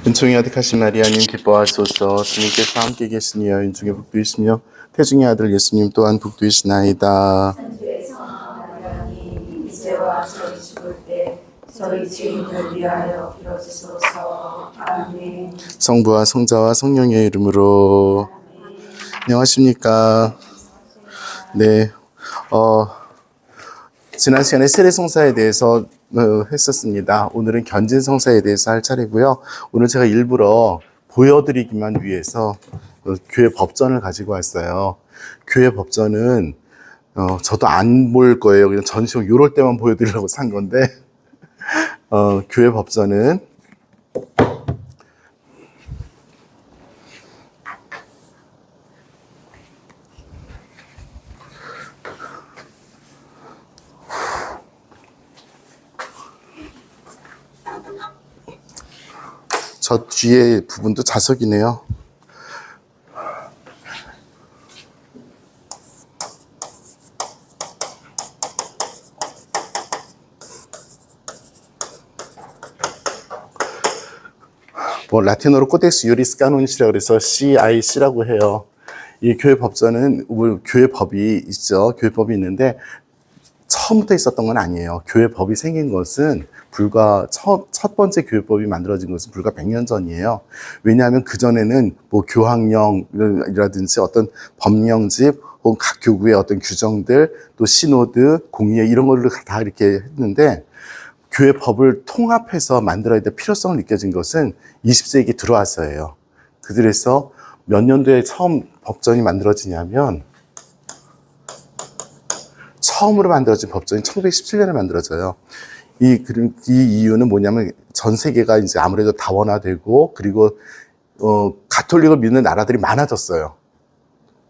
은총이 아득하신 마리아님 기뻐하소서. 주님께서 함께 계시니 여인 중에 복되시며 태중의 아들 예수님 또한 복되시나이다. 천주의 성모 마리아님 이제와 저희 죽을 때 저희 죄인을 위하여 빌어주소서. 아멘. 성부와 성자와 성령의 이름으로. 안녕하십니까. 네, 지난 시간에 세례성사에 대해서 했었습니다. 오늘은 견진성사에 대해서 할 차례고요. 오늘 제가 일부러 보여드리기만 위해서 교회 법전을 가지고 왔어요. 교회 법전은 저도 안 볼 거예요. 그냥 전시용 이럴 때만 보여드리려고 산 건데 교회 법전은 저 뒤에 부분도 자석이네요. 라틴어로 코덱스 유리스 까노니시라고 그래서 CIC라고 해요. 이 교회 법전은 교회 법이 있죠. 교회 법이 있는데 처음부터 있었던 건 아니에요. 교회 법이 생긴 것은 불과 첫 번째 교회법이 만들어진 것은 불과 100년 전이에요. 왜냐하면 그전에는 뭐 교황령이라든지 어떤 법령집 혹은 각 교구의 어떤 규정들 또 시노드, 공의회 이런 걸로 다 이렇게 했는데 교회 법을 통합해서 만들어야 될 필요성을 느껴진 것은 20세기 들어와서예요. 그들에서 몇 년도에 처음 법전이 만들어지냐면 처음으로 만들어진 법전이 1917년에 만들어져요. 이 이유는 뭐냐면 전 세계가 이제 아무래도 다원화되고 그리고 가톨릭을 믿는 나라들이 많아졌어요.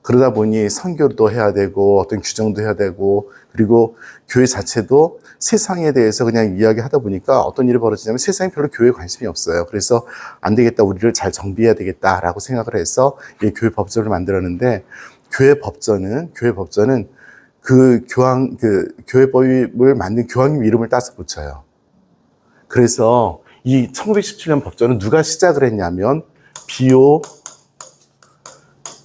그러다 보니 선교도 해야 되고 어떤 규정도 해야 되고 그리고 교회 자체도 세상에 대해서 그냥 이야기하다 보니까 어떤 일이 벌어지냐면 세상에 별로 교회에 관심이 없어요. 그래서 안 되겠다, 우리를 잘 정비해야 되겠다라고 생각을 해서 이 교회 법전을 만들었는데 교회 법전은 그 교회법을 만든 교황님 이름을 따서 붙여요. 그래서 이 1917년 법전은 누가 시작을 했냐면 비오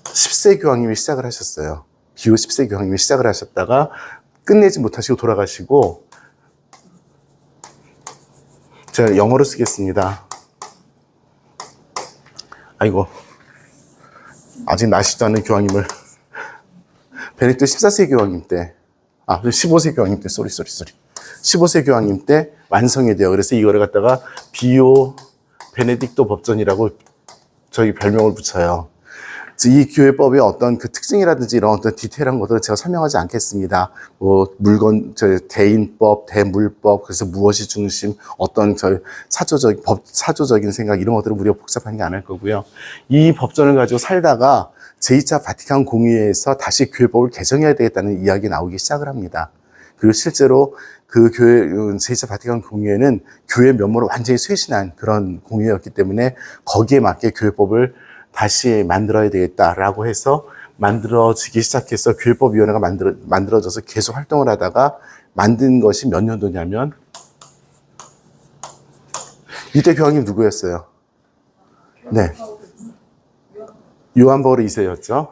10세 교황님이 시작을 하셨어요. 비오 10세 교황님이 시작을 하셨다가 끝내지 못하시고 돌아가시고, 제가 영어로 쓰겠습니다. 아이고, 아직 나시도 않은 교황님을 베네딕토 14세 교황님 때, 15세 교황님 때, 쏘리. 15세 교황님 때 완성이 돼요. 그래서 이거를 갖다가 비오 베네딕토 법전이라고 저희 별명을 붙여요. 이 교회법의 어떤 그 특징이라든지 이런 어떤 디테일한 것들을 제가 설명하지 않겠습니다. 대인법, 대물법, 그래서 무엇이 중심, 어떤 사조적인 생각, 이런 것들은 우리가 복잡하게 안 할 거고요. 이 법전을 가지고 살다가 제2차 바티칸 공의회에서 다시 교회법을 개정해야 되겠다는 이야기 나오기 시작을 합니다. 그리고 실제로 그 제2차 바티칸 공의회는 교회 면모를 완전히 쇄신한 그런 공의회였기 때문에 거기에 맞게 교회법을 다시 만들어야 되겠다라고 해서 만들어지기 시작해서 교회법위원회가 만들어져서 계속 활동을 하다가 만든 것이 몇 년도냐면 이때 교황님 누구였어요? 네, 요한 바울 2세였죠.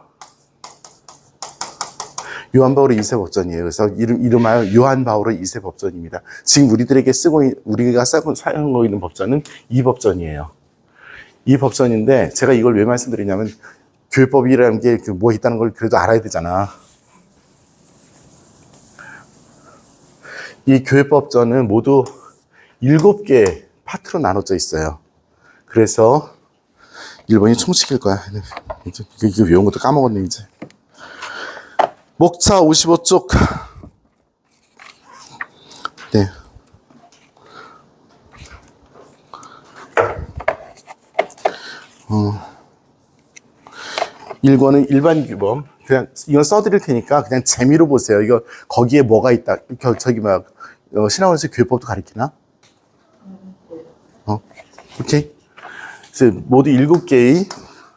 요한 바울 2세 법전이에요. 그래서 이름하여 요한 바울 2세 법전입니다. 지금 우리가 사용하고 있는 법전은 이 법전이에요. 이 법전인데 제가 이걸 왜 말씀드리냐면 교회법이라는 게 뭐 있다는 걸 그래도 알아야 되잖아. 이 교회법전은 모두 7개 파트로 나눠져 있어요. 그래서 1번이 총칙일 거야. 이거 외운 것도 까먹었네 이제. 목차 55쪽. 네. 1권은 일반 규범. 그냥 이건 써드릴 테니까 그냥 재미로 보세요. 이거 거기에 뭐가 있다. 신학원에서 교회법도 가르치나? 오케이. 그래서 모두 7개의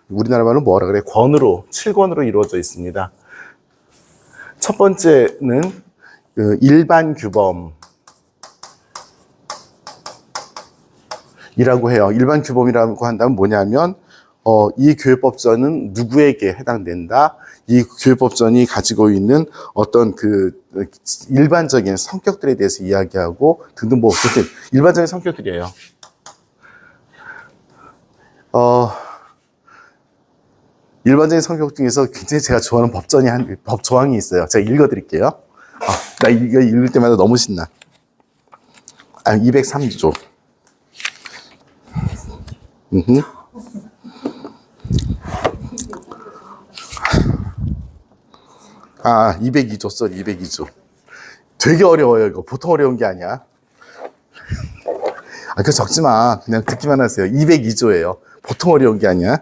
우리나라 말로 뭐라 그래? 7권으로 이루어져 있습니다. 첫 번째는 일반 규범. 이라고 해요. 일반 규범이라고 한다면 뭐냐면 이 교회법전은 누구에게 해당된다. 이 교회법전이 가지고 있는 어떤 그 일반적인 성격들에 대해서 이야기하고 등등 뭐 어쨌든 일반적인 성격들이에요. 일반적인 성격 중에서 굉장히 제가 좋아하는 법 조항이 있어요. 제가 읽어드릴게요. 나 이거 읽을 때마다 너무 신나. 203조. 202조 써, 202조. 되게 어려워요, 이거. 보통 어려운 게 아니야. 그거 적지 마. 그냥 듣기만 하세요. 202조예요. 보통 어려운 게 아니야.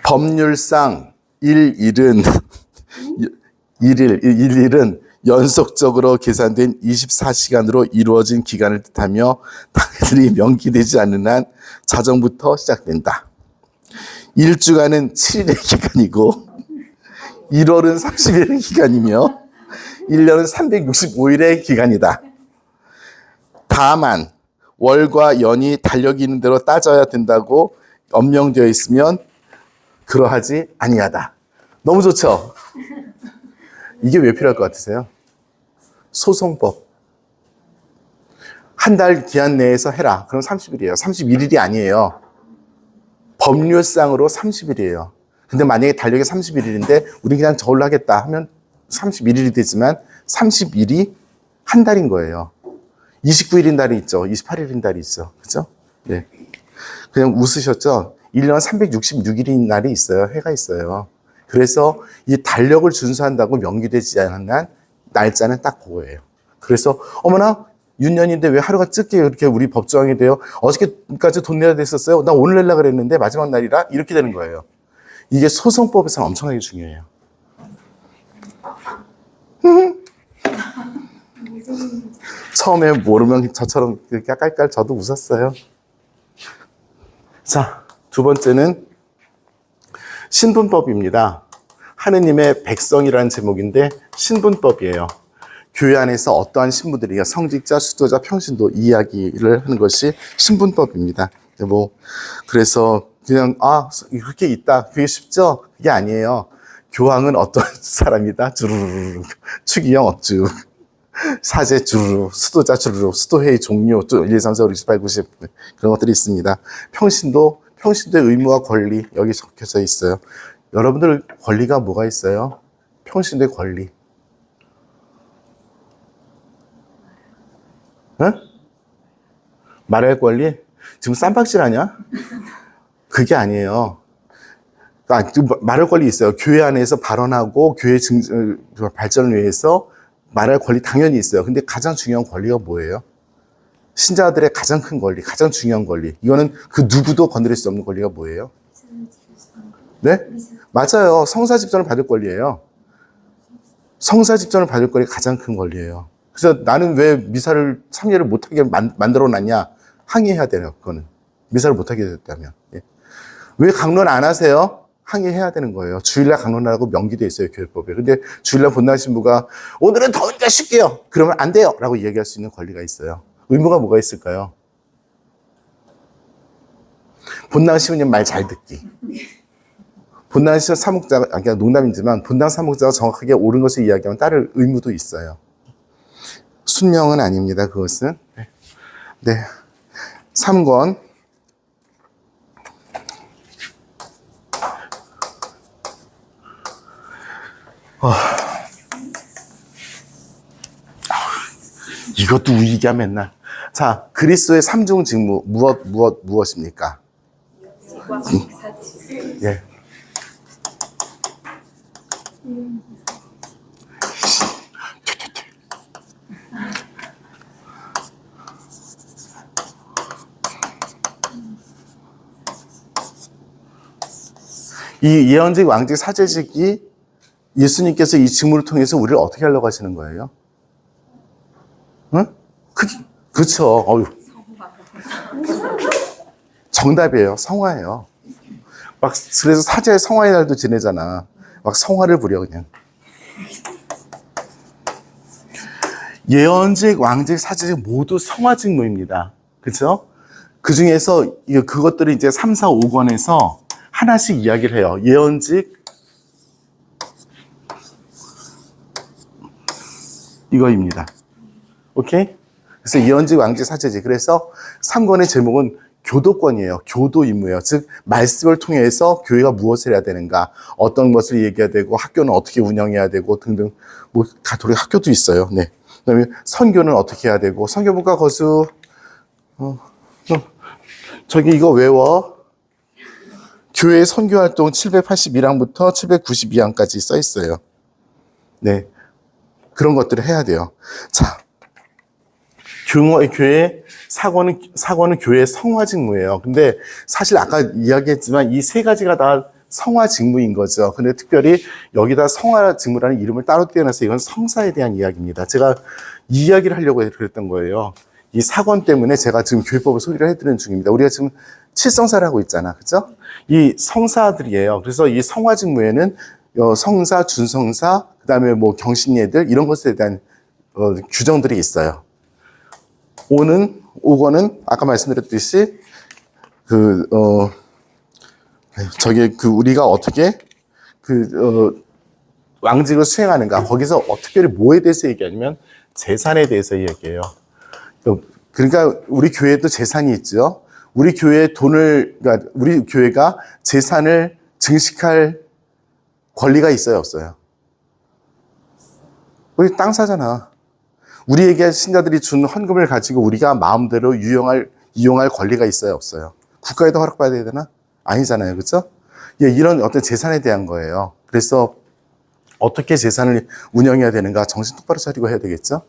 법률상 일일은 연속적으로 계산된 24시간으로 이루어진 기간을 뜻하며 당일이 명기되지 않는 한 자정부터 시작된다. 1주간은 7일의 기간이고 1월은 30일의 기간이며 1년은 365일의 기간이다. 다만 월과 연이 달력이 있는 대로 따져야 된다고 엄명되어 있으면 그러하지 아니하다. 너무 좋죠? 이게 왜 필요할 것 같으세요? 소송법. 한 달 기한 내에서 해라. 그럼 30일이에요. 31일이 아니에요. 법률상으로 30일이에요. 근데 만약에 달력이 31일인데 우리 그냥 저걸로 하겠다 하면 31일이 되지만 30일이 한 달인 거예요. 29일인 달이 있죠. 28일인 달이 있죠. 그죠? 예. 그냥 웃으셨죠? 1년 366일인 날이 있어요. 해가 있어요. 그래서 이 달력을 준수한다고 명기되지 않은 한 날짜는 딱 그거예요. 그래서 어머나 윤년인데 왜 하루가 짧게 이렇게 우리 법조항이 돼요? 어저께까지 돈 내야 됐었어요. 나 오늘 내려고 그랬는데 마지막 날이라 이렇게 되는 거예요. 이게 소송법에서 엄청나게 중요해요. 처음에 모르면 저처럼 이렇게 깔깔 저도 웃었어요. 자, 두 번째는 신분법입니다. 하느님의 백성이라는 제목인데 신분법이에요. 교회 안에서 어떠한 신부들이 성직자, 수도자, 평신도 이야기를 하는 것이 신분법입니다. 그래서 그냥 이렇게 있다. 그게 쉽죠? 그게 아니에요. 교황은 어떤 사람이다. 주르르 추기형 어쭈 사제 주르르 수도자 주르르 수도회의 종료 1, 2, 3, 4, 5, 6, 7, 8, 90 그런 것들이 있습니다. 평신도의 의무와 권리 여기 적혀져 있어요. 여러분들 권리가 뭐가 있어요? 평신도의 권리. 응? 말할 권리? 지금 쌈박질 하냐? 그게 아니에요. 말할 권리 있어요. 교회 안에서 발언하고 교회 발전을 위해서 말할 권리 당연히 있어요. 근데 가장 중요한 권리가 뭐예요? 신자들의 가장 큰 권리, 가장 중요한 권리. 이거는 그 누구도 건드릴 수 없는 권리가 뭐예요? 네? 맞아요. 성사 집전을 받을 권리예요. 성사 집전을 받을 권리가 가장 큰 권리예요. 그래서 나는 왜 미사를 참여를 못하게 만들어 놨냐? 항의해야 돼요. 그거는. 미사를 못하게 됐다면. 예. 왜 강론 안 하세요? 항의해야 되는 거예요. 주일날 강론하라고 명기돼 있어요, 교회법에. 근데 주일날 본당 신부가 오늘은 더우니까 쉴게요. 그러면 안 돼요. 라고 이야기할 수 있는 권리가 있어요. 의무가 뭐가 있을까요? 본당 신부님 말 잘 듣기. 본당 신부 사목자가, 그냥 농담이지만 본당 사목자가 정확하게 옳은 것을 이야기하면 따를 의무도 있어요. 순명은 아닙니다, 그것은. 네. 3권. 이것도 우리가 맨날. 자, 그리스도의 삼중 직무 무엇입니까? 예. 이 예언직, 왕직, 사제직이 예수님께서 이 직무를 통해서 우리를 어떻게 하려고 하시는 거예요? 응? 그렇죠. 정답이에요. 성화예요. 막 그래서 사제의 성화의 날도 지내잖아. 막 성화를 부려 그냥. 예언직, 왕직, 사제직 모두 성화 직무입니다. 그렇죠? 그 중에서 그것들을 이제 3, 4, 5권에서 하나씩 이야기를 해요. 예언직, 이거입니다. 오케이? 그래서 예언직, 왕직, 사제직. 그래서 3권의 제목은 교도권이에요. 교도 임무예요. 즉 말씀을 통해서 교회가 무엇을 해야 되는가, 어떤 것을 얘기해야 되고, 학교는 어떻게 운영해야 되고 등등. 뭐 가톨릭 학교도 있어요. 네. 그다음에 선교는 어떻게 해야 되고, 선교문과 거수. 저기 이거 외워. 교회 선교활동 781항부터 792항까지 써 있어요. 네. 그런 것들을 해야 돼요. 자, 교회 사관은 교회의 성화 직무예요. 근데 사실 아까 이야기했지만 이 세 가지가 다 성화 직무인 거죠. 근데 특별히 여기다 성화 직무라는 이름을 따로 떼어내서 이건 성사에 대한 이야기입니다. 제가 이 이야기를 하려고 그랬던 거예요. 이 사관 때문에 제가 지금 교회법을 소개를 해드리는 중입니다. 우리가 지금 칠성사를 하고 있잖아. 그죠? 이 성사들이에요. 그래서 이 성화 직무에는 성사, 준성사, 그 다음에 뭐 경신예들, 이런 것에 대한 규정들이 있어요. 5권은 아까 말씀드렸듯이 우리가 어떻게 왕직을 수행하는가, 거기서 특별히 뭐에 대해서 얘기하냐면 재산에 대해서 얘기해요. 그러니까 우리 교회도 재산이 있죠. 우리 그러니까 우리 교회가 재산을 증식할 권리가 있어요, 없어요? 우리 땅 사잖아. 우리에게 신자들이 준 헌금을 가지고 우리가 마음대로 이용할 권리가 있어요, 없어요? 국가에도 허락받아야 되나? 아니잖아요, 그렇죠? 예, 이런 어떤 재산에 대한 거예요. 그래서 어떻게 재산을 운영해야 되는가, 정신 똑바로 차리고 해야 되겠죠?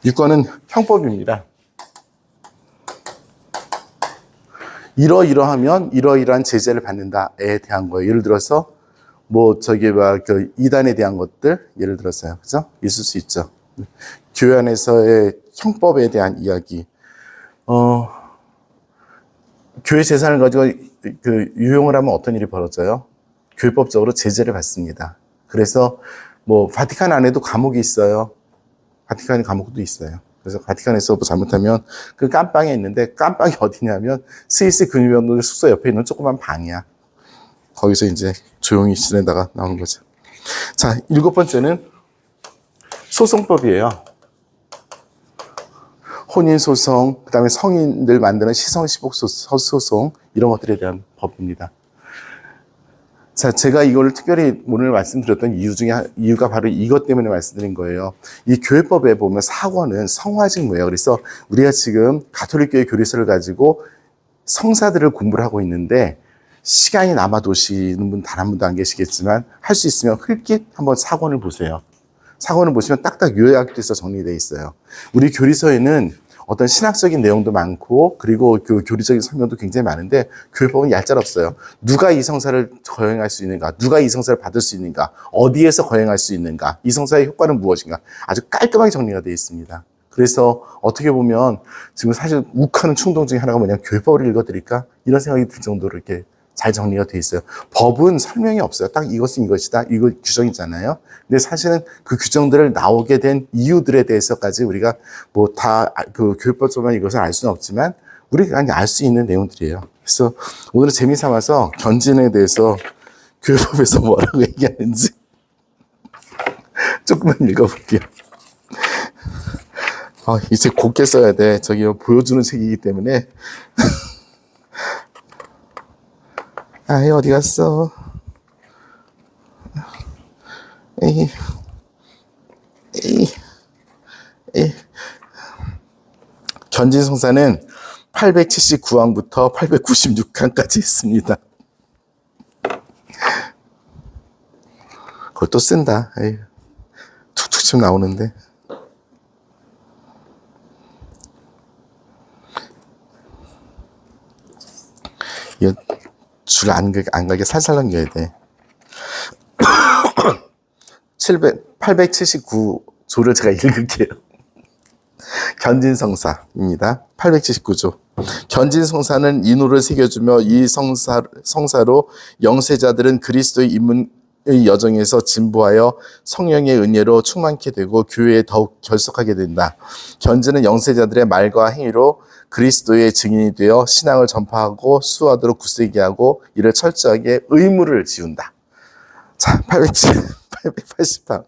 유권은 형법입니다. 이러이러하면 이러이러한 제재를 받는다에 대한 거예요. 예를 들어서 이단에 대한 것들, 예를 들어서요, 그죠? 있을 수 있죠. 교회 안에서의 형법에 대한 이야기. 교회 재산을 가지고 유용을 하면 어떤 일이 벌어져요? 교회법적으로 제재를 받습니다. 그래서 바티칸 안에도 감옥이 있어요. 바티칸 감옥도 있어요. 그래서 바티칸에서 잘못하면 그 깜방에 있는데, 깜방이 어디냐면 스위스 근위원들 숙소 옆에 있는 조그만 방이야. 거기서 이제 조용히 지내다가 나오는 거죠. 자, 7번째는 소송법이에요. 혼인소송, 그 다음에 성인들 만드는 시성시복소송, 이런 것들에 대한 법입니다. 자, 제가 이걸 특별히 오늘 말씀드렸던 이유가 바로 이것 때문에 말씀드린 거예요. 이 교회법에 보면 사관은 성화직무예요. 그래서 우리가 지금 가톨릭교회 교리서를 가지고 성사들을 공부를 하고 있는데, 시간이 남아도시는 분 단 한 분도 안 계시겠지만, 할 수 있으면 흘낏 한번 사관을 보세요. 사관을 보시면 딱딱 요약돼서 정리되어 있어요. 우리 교리서에는 어떤 신학적인 내용도 많고, 그리고 그 교리적인 설명도 굉장히 많은데, 교회법은 얄짤없어요. 누가 이 성사를 거행할 수 있는가, 누가 이 성사를 받을 수 있는가, 어디에서 거행할 수 있는가, 이 성사의 효과는 무엇인가, 아주 깔끔하게 정리가 되어 있습니다. 그래서 어떻게 보면 지금 사실 욱하는 충동 중에 하나가 뭐냐면, 교회법을 읽어드릴까, 이런 생각이 들 정도로 이렇게 잘 정리가 되어 있어요. 법은 설명이 없어요. 딱 이것은 이것이다, 이거 규정이잖아요. 근데 사실은 그 규정들을 나오게 된 이유들에 대해서까지 우리가 교육법적으로만 이것을 알 수는 없지만, 우리가 알 수 있는 내용들이에요. 그래서 오늘은 재미삼아서 견진에 대해서 교육법에서 뭐라고 얘기하는지 조금만 읽어볼게요. 이제 곱게 써야 돼. 저기 보여주는 책이기 때문에. 어디 갔어? 에이. 견진성사는 879항부터 896항까지 있습니다. 그걸 또 쓴다. 에이. 툭툭 치면 나오는데. 이거 줄 안 가게 살살 넘겨야 돼. 879조를 제가 읽을게요. 견진성사입니다. 879조. 견진성사는 인호를 새겨주며 이 성사로 영세자들은 그리스도의 여정에서 진보하여 성령의 은혜로 충만케 되고 교회에 더욱 결속하게 된다. 견지는 영세자들의 말과 행위로 그리스도의 증인이 되어 신앙을 전파하고 수호하도록 굳세게 하고 이를 철저하게 의무를 지운다. 자, 888.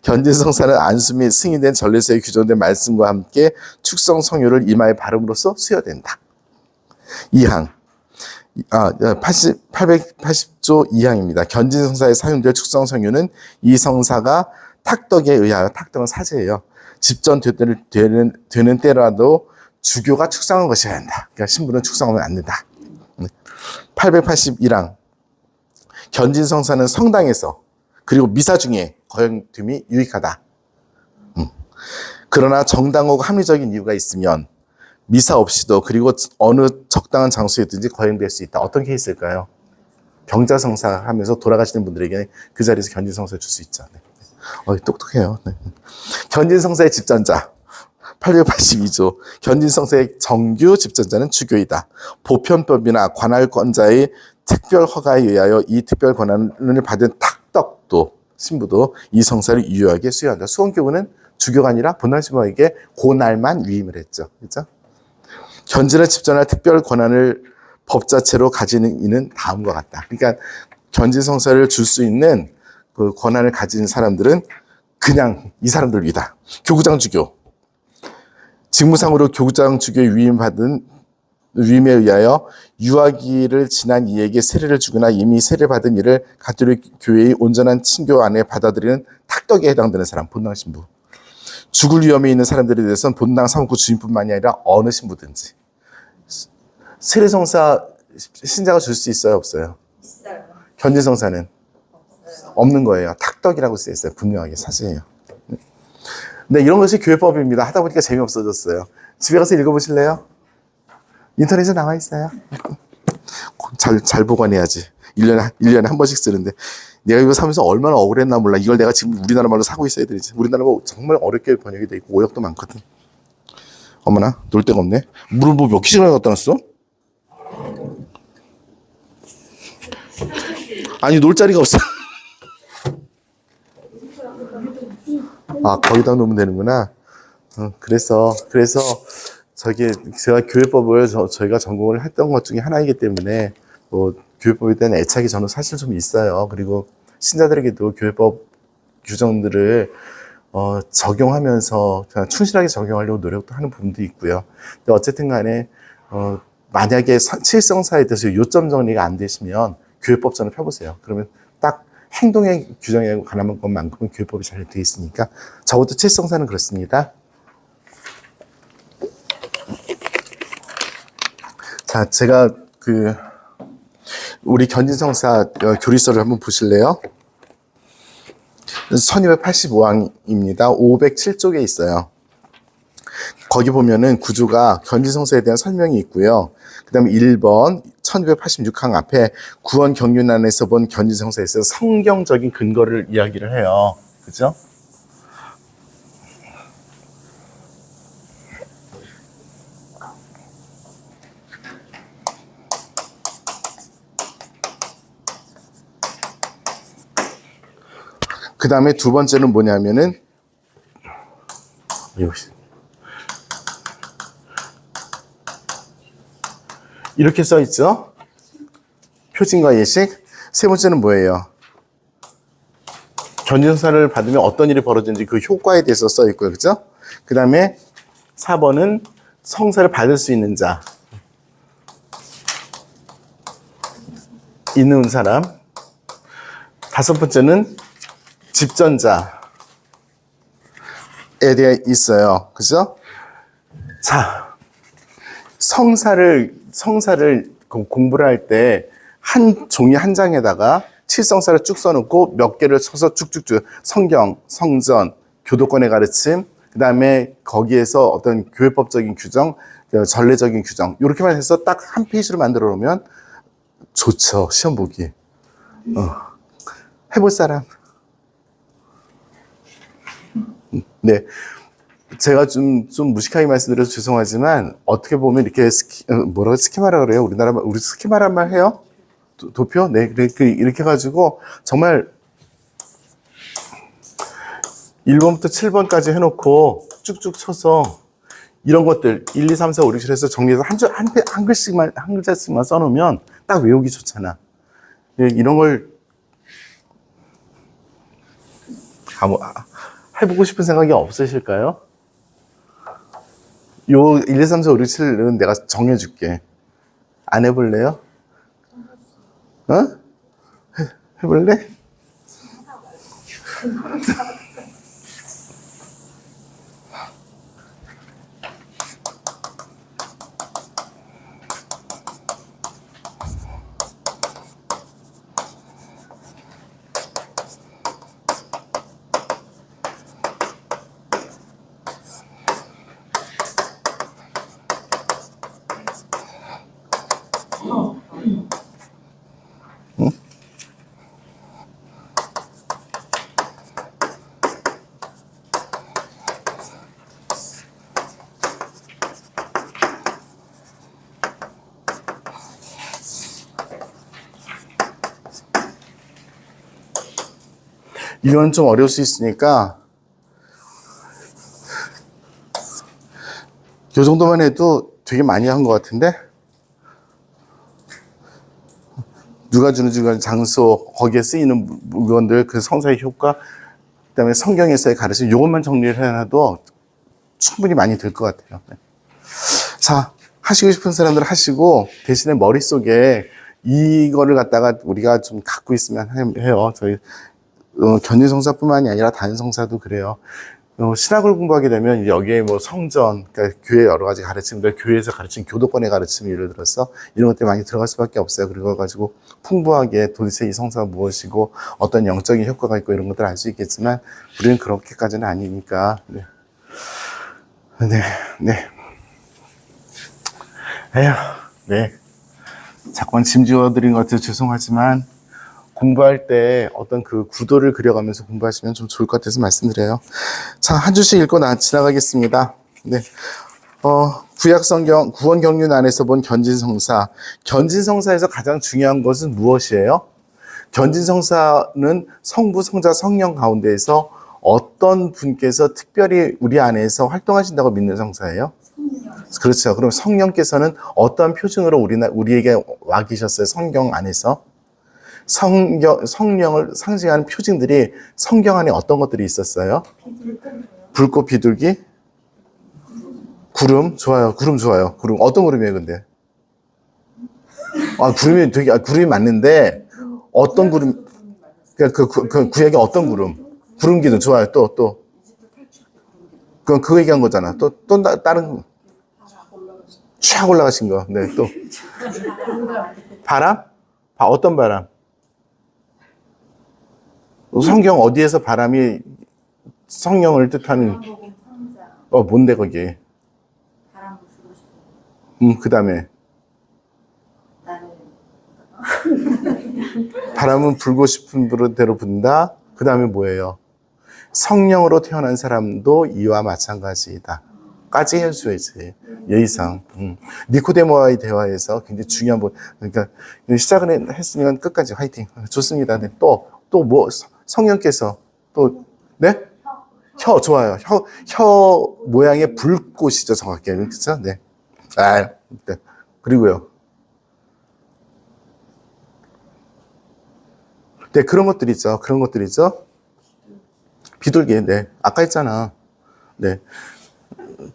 견진성사는 안수 및 승인된 전례서에 규정된 말씀과 함께 축성 성유를 이마에 바름으로써 수여된다. 2항. 880조 2항입니다. 견진성사에 사용될 축성 성유는 이 성사가 탁덕에 의하여, 탁덕은 사제예요. 집전되는 때라도 주교가 축성한 것이어야 한다. 그러니까 신부는 축성하면 안 된다. 881항. 견진성사는 성당에서 그리고 미사 중에 거행됨이 유익하다. 그러나 정당하고 합리적인 이유가 있으면 미사 없이도 그리고 어느 적당한 장소에든지 거행될 수 있다. 어떤 케이스일까요? 병자성사 하면서 돌아가시는 분들에게 그 자리에서 견진성사 줄 수 있죠. 네. 똑똑해요. 네. 견진성사의 집전자 882조. 견진성사의 정규 집전자는 주교이다. 보편법이나 관할권자의 특별 허가에 의하여 이 특별 권한을 받은 탁덕도 신부도 이 성사를 유효하게 수여한다. 수원교구는 주교가 아니라 본당신부에게 그날만 위임을 했죠. 그렇죠? 견진을 집전할 특별 권한을 법 자체로 가지는 이는 다음과 같다. 그러니까 견진 성사를 줄 수 있는 그 권한을 가진 사람들은 그냥 이 사람들 위다. 교구장 주교. 직무상으로 교구장 주교에 위임에 의하여 유아기를 지난 이에게 세례를 주거나 이미 세례 받은 이를 가톨릭 교회의 온전한 친교 안에 받아들이는 탁덕에 해당되는 사람, 본당 신부. 죽을 위험에 있는 사람들에 대해서는 본당 사무국 주인뿐만이 아니라 어느 신부든지. 세례성사 신자가 줄 수 있어요, 없어요? 있어요. 견진성사는 없는 거예요. 탁덕이라고 쓰여 있어요. 분명하게 사실이에요. 네, 이런 것이 교회법입니다. 하다 보니까 재미없어졌어요. 집에 가서 읽어보실래요? 인터넷에 나와 있어요. 잘 보관해야지. 1년에 한 번씩 쓰는데. 내가 이거 사면서 얼마나 억울했나 몰라. 이걸 내가 지금 우리나라 말로 사고 있어야 되지. 우리나라 말 정말 어렵게 번역이 돼 있고 오역도 많거든. 어머나, 놀 데가 없네. 물을 뭐 몇 킬이나 갖다 놨어? 아니, 놀 자리가 없어. 아, 거기다 놓으면 되는구나. 그래서 제가 교회법을 저희가 전공을 했던 것 중에 하나이기 때문에 뭐 교회법에 대한 애착이 저는 사실 좀 있어요. 그리고 신자들에게도 교회법 규정들을 적용하면서 그냥 충실하게 적용하려고 노력도 하는 부분도 있고요. 근데 어쨌든 간에 만약에 칠성사에 대해서 요점 정리가 안 되시면 교회법전을 펴보세요. 그러면 딱 행동의 규정에 관한 것만큼은 교회법이 잘 되어 있으니까 적어도 칠성사는 그렇습니다. 자, 제가 우리 견진성사 교리서를 한번 보실래요? 1285항입니다. 507쪽에 있어요. 거기 보면은 구조가 견진성사에 대한 설명이 있고요. 그 다음에 1번 1286항 앞에 구원 경륜안에서 본 견진성사에 있어서 성경적인 근거를 이야기를 해요. 그죠? 그 다음에 두 번째는 뭐냐면은 이렇게 써 있죠. 표징과 예식. 세 번째는 뭐예요? 견진성사를 받으면 어떤 일이 벌어지는지 그 효과에 대해서 써 있고요. 그죠? 그 다음에 4번은 성사를 받을 수 있는 자. 있는 사람. 다섯 번째는 집전자에 대해 있어요. 그죠? 자, 성사를 공부를 할 때 한 종이 한 장에다가 칠성사를 쭉 써놓고 몇 개를 쳐서 쭉쭉쭉 성경, 성전, 교도권의 가르침, 그 다음에 거기에서 어떤 교회법적인 규정, 전례적인 규정 이렇게만 해서 딱 한 페이지로 만들어 놓으면 좋죠. 시험 보기. 해볼 사람. 네. 제가 좀 무식하게 말씀드려서 죄송하지만, 어떻게 보면 이렇게 스키마라 그래요? 우리 스키마란 말 해요? 도표? 네. 이렇게 해가지고, 정말 1번부터 7번까지 해놓고 쭉쭉 쳐서 이런 것들 1, 2, 3, 4, 5, 6, 7에서 정리해서 한 글씩만, 한 글자씩만 써놓으면 딱 외우기 좋잖아. 이런 걸 해보고 싶은 생각이 없으실까요? 요 1, 2, 3, 4, 5, 6, 7은 내가 정해줄게. 안 해볼래요? 어? 해볼래? 이건 좀 어려울 수 있으니까 이 정도만 해도 되게 많이 한 것 같은데, 누가 주는 장소, 거기에 쓰이는 물건들, 그 성사의 효과, 그다음에 성경에서의 가르침, 이것만 정리를 해놔도 충분히 많이 될 것 같아요. 자, 하시고 싶은 사람들 하시고, 대신에 머릿속에 이거를 갖다가 우리가 좀 갖고 있으면 해요. 저희 견인성사뿐만이 아니라 다인성사도 그래요. 신학을 공부하게 되면 여기에 뭐 성전, 그러니까 교회 여러 가지 가르침들, 교회에서 가르친 교도권의 가르침, 예를 들어서 이런 것들이 많이 들어갈 수밖에 없어요. 그거 가지고 풍부하게 도대체 이 성사가 무엇이고 어떤 영적인 효과가 있고 이런 것들을 알 수 있겠지만, 우리는 그렇게까지는 아니니까. 네. 에휴, 네. 자꾸만 짐 지워드린 것 같아서 죄송하지만, 공부할 때 어떤 그 구도를 그려가면서 공부하시면 좀 좋을 것 같아서 말씀드려요. 자, 한 주씩 읽고 지나가겠습니다. 네. 구약성경, 구원경륜 안에서 본 견진성사. 견진성사에서 가장 중요한 것은 무엇이에요? 견진성사는 성부, 성자, 성령 가운데에서 어떤 분께서 특별히 우리 안에서 활동하신다고 믿는 성사예요? 그렇죠. 그럼 성령께서는 어떤 표징으로 우리에게 와 계셨어요? 성경 안에서? 성령을 상징하는 표징들이 성경 안에 어떤 것들이 있었어요? 불꽃, 비둘기, 구름. 좋아요. 구름 좋아요. 구름. 어떤 구름이에요, 근데? 구름이 맞는데, 어떤 구름, 그 구약의 어떤 구름? 구름기둥. 좋아요. 또. 그거 얘기한 거잖아. 다른, 쫙 올라가신 거. 네, 또. 바람? 어떤 바람? 성경 어디에서 바람이 성령을 뜻하는, 뭔데, 거기? 그 다음에. 바람은 불고 싶은 대로 분다. 그 다음에 뭐예요? 성령으로 태어난 사람도 이와 마찬가지이다. 까지 해줘야지. 예의상. 니코데모와의 대화에서 굉장히 중요한 그러니까 시작을 했으면 끝까지 화이팅. 좋습니다. 네, 또 뭐, 성령께서 네? 혀, 좋아요. 혀 모양의 불꽃이죠, 정확히. 그렇죠? 네. 네. 그리고요. 네, 그런 것들이 있죠. 비둘기, 네. 아까 했잖아. 네.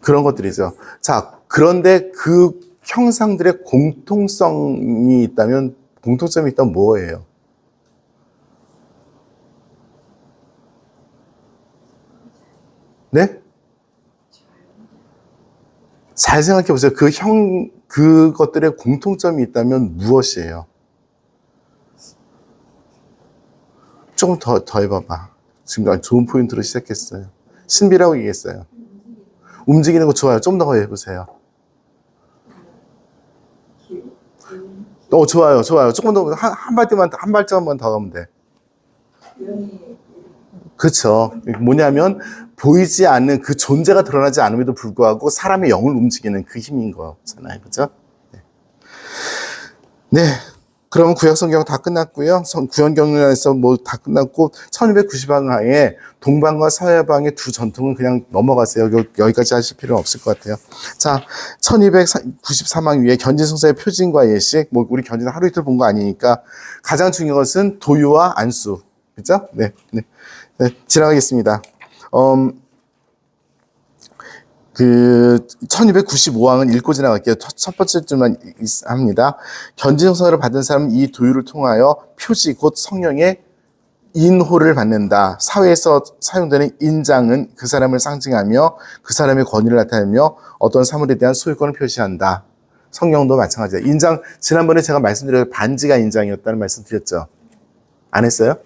그런 것들이죠. 자, 그런데 그 형상들의 공통점이 있다면 뭐예요? 네? 잘 생각해 보세요. 그것들의 공통점이 있다면 무엇이에요? 조금 더 해봐봐. 지금 좋은 포인트로 시작했어요. 신비라고 얘기했어요. 움직이는 거 좋아요. 좀 더 해보세요. 좋아요. 조금 더, 한 발짝만 더 가면 돼. 그렇죠. 뭐냐면, 보이지 않는 그 존재가 드러나지 않음에도 불구하고 사람의 영을 움직이는 그 힘인 거잖아요. 그죠? 네. 그러면 구약성경 다 끝났고요. 구원경륜에서 뭐 다 끝났고 1290항에 동방과 서해방의 두 전통은 그냥 넘어가세요. 여기까지 하실 필요는 없을 것 같아요. 자, 1293항 위에 견진성사의 표징과 예식, 뭐 우리 견진 하루 이틀 본 거 아니니까 가장 중요한 것은 도유와 안수. 그죠? 네, 네. 네, 지나가겠습니다. 1295항은 읽고 지나갈게요. 첫 번째 줄만 합니다. 견진성사를 받은 사람은 이 도유를 통하여 표지 곧 성령의 인호를 받는다. 사회에서 사용되는 인장은 그 사람을 상징하며 그 사람의 권위를 나타내며 어떤 사물에 대한 소유권을 표시한다. 성령도 마찬가지다. 인장, 지난번에 제가 말씀드렸던 반지가 인장이었다는 말씀 드렸죠? 안 했어요?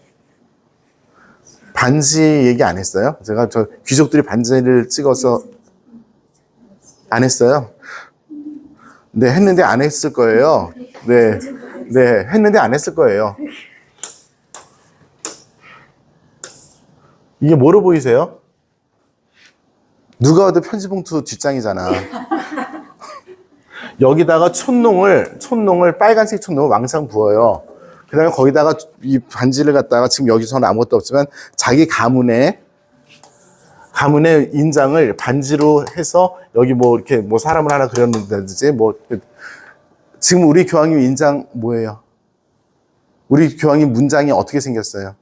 반지 얘기 안 했어요? 제가 귀족들이 반지를 찍어서 안 했어요? 네, 했는데 안 했을 거예요. 네, 네, 했는데 안 했을 거예요. 이게 뭐로 보이세요? 누가 봐도 편지봉투 뒷장이잖아. 여기다가 촌농을 빨간색 촌농을 왕창 부어요. 그 다음에 거기다가 이 반지를 갖다가 지금 여기서는 아무것도 없지만 자기 가문의 인장을 반지로 해서 여기 뭐 이렇게 뭐 사람을 하나 그렸는다든지 뭐 지금 우리 교황님 인장 뭐예요? 우리 교황님 문장이 어떻게 생겼어요?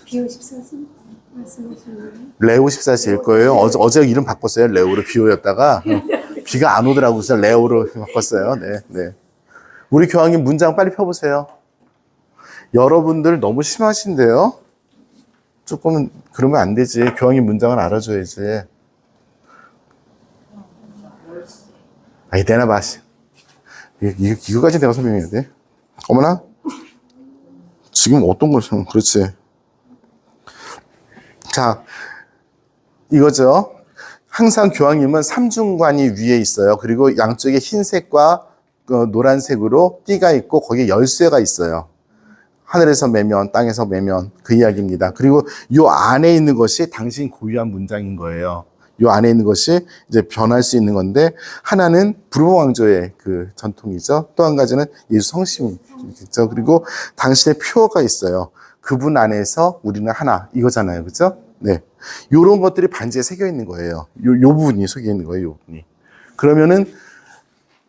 비오 14세 말씀하셨나요? 레오 14세일 거예요. 어제 이름 바꿨어요. 레오로 비오였다가 비가 안 오더라고요. 그래서 레오로 바꿨어요. 네, 네. 우리 교황님 문장 빨리 펴보세요. 여러분들 너무 심하신데요? 조금은 그러면 안 되지. 교황님 문장을 알아줘야지. 아이, 내놔봐. 이거까지 내가 설명해야 돼. 어머나? 지금 어떤 걸 설명, 그렇지. 자, 이거죠. 항상 교황님은 삼중관이 위에 있어요. 그리고 양쪽에 흰색과 노란색으로 띠가 있고 거기에 열쇠가 있어요. 하늘에서 매면, 땅에서 매면 그 이야기입니다. 그리고 요 안에 있는 것이 당신 고유한 문장인 거예요. 요 안에 있는 것이 이제 변할 수 있는 건데 하나는 부르봉 왕조의 그 전통이죠. 또 한 가지는 예수 성심이죠. 그리고 당신의 표어가 있어요. 그분 안에서 우리는 하나 이거잖아요. 그죠? 네. 요런 것들이 반지에 새겨 있는 거예요. 요 부분이 새겨 있는 거예요. 요 부분이. 그러면은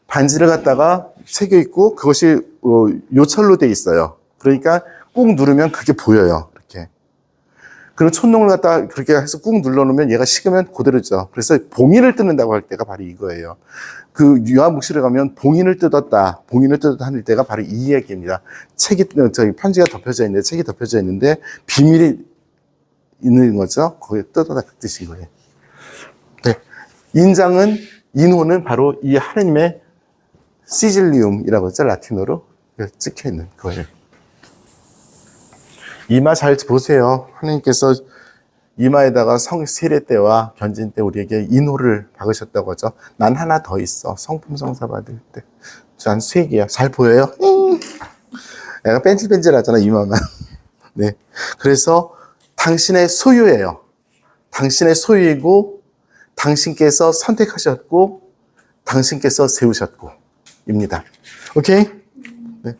반지를 갖다가 새겨 있고 그것이 요철로 돼 있어요. 그러니까 꾹 누르면 그게 보여요. 이렇게. 그리고 촌농을 갖다가 그렇게 해서 꾹 눌러놓으면 얘가 식으면 그대로죠. 그래서 봉인을 뜯는다고 할 때가 바로 이거예요. 그 유아묵시를 가면 봉인을 뜯었다 하는 때가 바로 이 얘기입니다. 편지가 덮여져 있는데, 책이 덮여져 있는데, 비밀이 있는 거죠. 거기에 뜯어다 그 뜻인 거예요. 네. 인호는 바로 이 하느님의 시질리움이라고 하죠. 라틴어로. 찍혀 있는 거예요. 이마 잘 보세요. 하나님께서 이마에다가 세례 때와 견진 때 우리에게 인호를 박으셨다고 하죠. 난 하나 더 있어. 성품 성사 받을 때. 전 3개야. 잘 보여요? 내가 뺀질뺀질하잖아, 이마만. 네. 그래서 당신의 소유예요. 당신의 소유이고, 당신께서 선택하셨고, 당신께서 세우셨고, 입니다. 오케이? 네.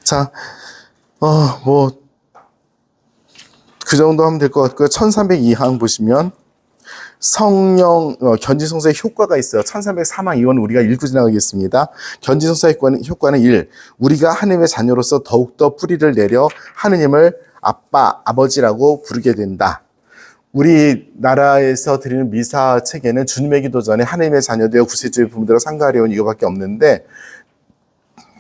자, 그 정도 하면 될 것 같고요. 1302항 보시면 성령 견지성사의 효과가 있어요. 1303항 이건 우리가 읽고 지나가겠습니다. 견지성사의 효과는 1. 우리가 하나님의 자녀로서 더욱더 뿌리를 내려 하느님을 아빠, 아버지라고 부르게 된다. 우리 나라에서 드리는 미사 체계는 주님의 기도 전에 하나님의 자녀되어 구세주의 부모들과 상가하려온 이거밖에 없는데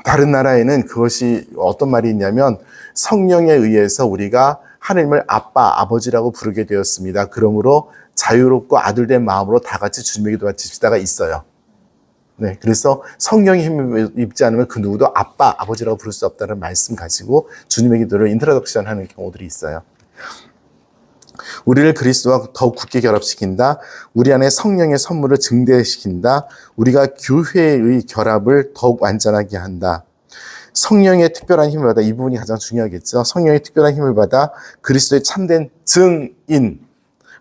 다른 나라에는 그것이 어떤 말이 있냐면 성령에 의해서 우리가 하나님을 아빠, 아버지라고 부르게 되었습니다. 그러므로 자유롭고 아들된 마음으로 다 같이 주님의 기도 바칩시다가 있어요. 네, 그래서 성령의 힘을 입지 않으면 그 누구도 아빠, 아버지라고 부를 수 없다는 말씀 가지고 주님의 기도를 인트로덕션 하는 경우들이 있어요. 우리를 그리스도와 더욱 굳게 결합시킨다. 우리 안에 성령의 선물을 증대시킨다. 우리가 교회의 결합을 더욱 완전하게 한다. 성령의 특별한 힘을 받아, 이 부분이 가장 중요하겠죠. 성령의 특별한 힘을 받아 그리스도의 참된 증인,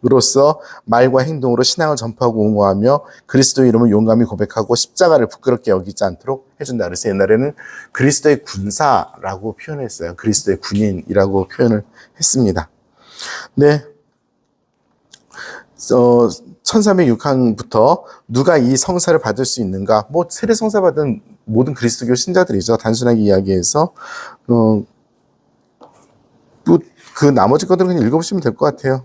으로써 말과 행동으로 신앙을 전파하고 옹호하며 그리스도의 이름을 용감히 고백하고 십자가를 부끄럽게 여기지 않도록 해준다. 그래서 옛날에는 그리스도의 군사라고 표현했어요. 그리스도의 군인이라고 표현을 했습니다. 네. 1306항부터 누가 이 성사를 받을 수 있는가? 뭐 세례 성사 받은 모든 그리스도교 신자들이죠. 단순하게 이야기해서 그 나머지 것들은 그냥 읽어보시면 될 것 같아요.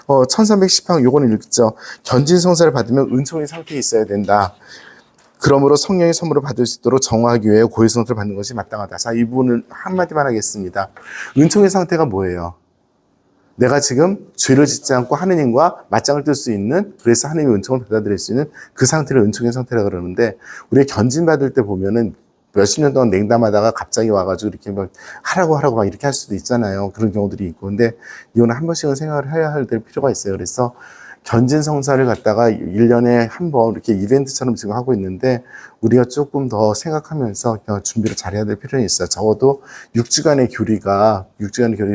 1310항 요거는 읽죠. 견진 성사를 받으면 은총의 상태에 있어야 된다. 그러므로 성령의 선물을 받을 수 있도록 정화하기 위해 고해 성사를 받는 것이 마땅하다. 자, 이 부분을 한마디만 하겠습니다. 은총의 상태가 뭐예요? 내가 지금 죄를 짓지 않고 하느님과 맞짱을 뜰 수 있는, 그래서 하느님의 은총을 받아들일 수 있는 그 상태를 은총의 상태라 그러는데, 우리가 견진받을 때 보면은 몇십 년 동안 냉담하다가 갑자기 와가지고 이렇게 막 하라고 막 이렇게 할 수도 있잖아요. 그런 경우들이 있고. 근데 이거는 한 번씩은 생각을 해야 할 필요가 있어요. 그래서 견진 성사를 갖다가 1년에 한 번 이렇게 이벤트처럼 지금 하고 있는데, 우리가 조금 더 생각하면서 준비를 잘해야 될 필요는 있어요. 적어도 6주간의 교리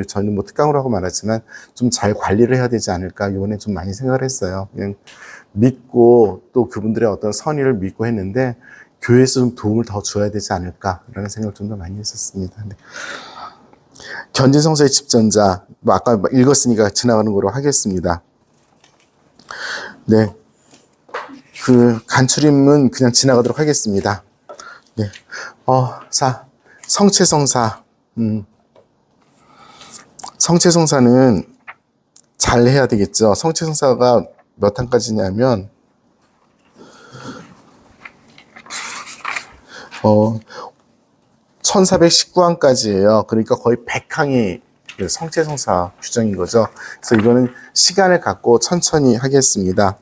저는 뭐 특강으로 하고 말았지만 좀 잘 관리를 해야 되지 않을까, 이번에 좀 많이 생각을 했어요. 그냥 믿고 또 그분들의 어떤 선의를 믿고 했는데, 교회에서 좀 도움을 더 줘야 되지 않을까라는 생각을 좀 더 많이 했었습니다. 견진 성사의 집전자, 뭐 아까 읽었으니까 지나가는 거로 하겠습니다. 네. 그 간추림은 그냥 지나가도록 하겠습니다. 네. 자, 성체성사. 성체성사는 잘 해야 되겠죠. 성체성사가 몇 항까지냐면, 1419항까지예요. 그러니까 거의 100항이 성체성사 규정인 거죠. 그래서 이거는 시간을 갖고 천천히 하겠습니다.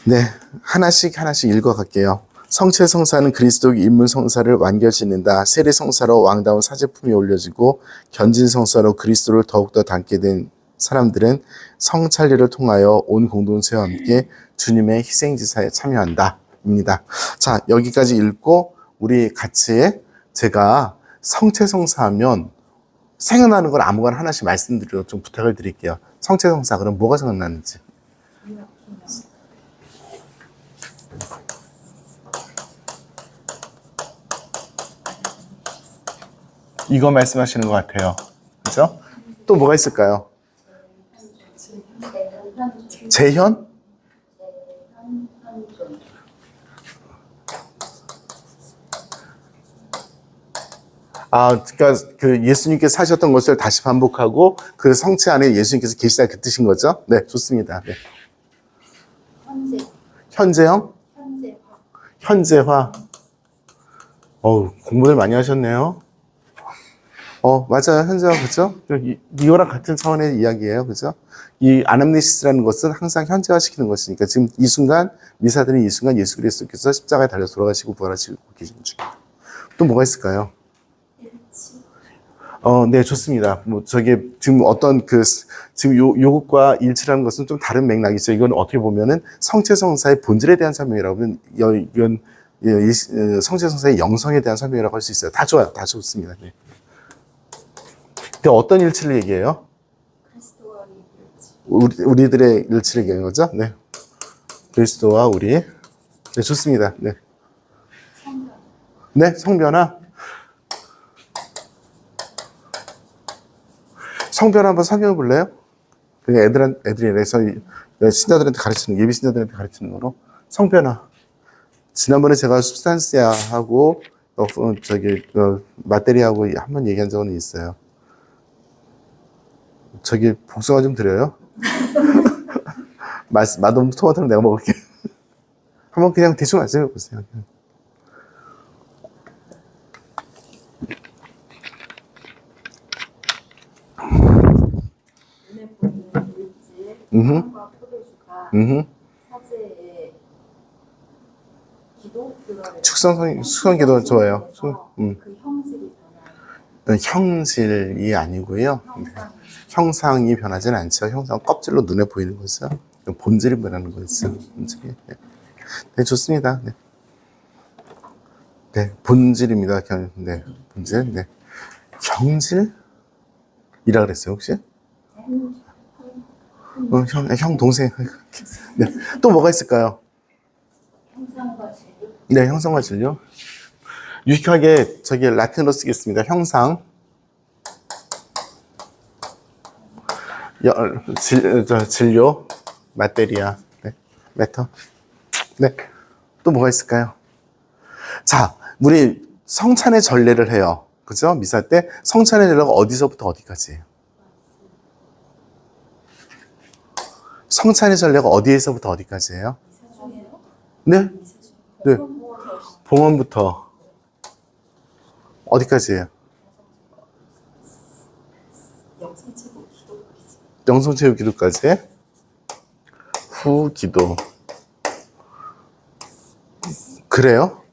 네, 하나씩 읽어갈게요. 성체성사는 그리스도의 인문성사를 완결짓는다. 세례성사로 왕다운 사제품이 올려지고 견진성사로 그리스도를 더욱더 닮게 된 사람들은 성찬례를 통하여 온 공동체와 함께 주님의 희생지사에 참여한다. 입니다. 자, 여기까지 읽고 우리 같이 제가 성체성사하면 생각나는 걸 아무거나 하나씩 말씀드리도록 좀 부탁을 드릴게요. 성체성사 그럼 뭐가 생각나는지. 이거 말씀하시는 것 같아요. 그죠? 또 뭐가 있을까요? 재현? 그러니까 그 예수님께서 사셨던 것을 다시 반복하고 그 성체 안에 예수님께서 계시다 그 뜻인 거죠? 네, 좋습니다. 네. 현재형? 현재화. 공부를 많이 하셨네요. 맞아요. 현재화, 그죠? 이거랑 같은 차원의 이야기예요. 그죠? 이 아남네시스라는 것은 항상 현재화 시키는 것이니까 지금 이 순간, 미사들은 이 순간 예수 그리스도께서 십자가에 달려서 돌아가시고 부활하시고 계시는 중입니다. 또 뭐가 있을까요? 네, 좋습니다. 뭐, 지금 어떤 지금 요것과 일치라는 것은 좀 다른 맥락이죠. 이건 어떻게 보면은 성체성사의 본질에 대한 설명이라고 하면, 이건, 성체성사의 영성에 대한 설명이라고 할 수 있어요. 다 좋아요. 다 좋습니다. 네. 근데 어떤 일치를 얘기해요? 우리들의 일치를 얘기하는 거죠? 네. 그리스도와 우리. 네, 좋습니다. 네. 네, 성변화. 성변화 한번 설명해 볼래요? 그냥 애들이라서 신자들한테 가르치는, 예비 신자들한테 가르치는 거로. 성변화. 지난번에 제가 substantia하고, 마테리아하고 한번 얘기한 적은 있어요. 복숭아 좀 드려요? 맛없는 토마토는 내가 먹을게. 한번 그냥 대충 말씀해 보세요. 숙성 기도 좋아요. 그 형질이 형질이 아니고요. 형상이 변하진 않죠. 형상 껍질로 눈에 보이는 거죠. 본질이 변하는 거죠. 본질이. 네, 좋습니다. 네. 네, 본질입니다. 네, 본질. 네. 형질이라 그랬어요, 혹시? 형, 동생. 네. 또 뭐가 있을까요? 형상과 재료. 네, 형상과 진료. 유익하게 저기 라틴어로 쓰겠습니다. 형상. 진료. 마테리아. 네. 매터. 네. 또 뭐가 있을까요? 자, 우리 성찬의 전례를 해요. 그죠? 미사 때 성찬의 전례가 어디서부터 어디까지예요? 성찬의 전례가 어디에서부터 어디까지예요? 네? 네. 봉헌부터 어디까지예요? 영성체육 기도까지. 후 기도. 그래요?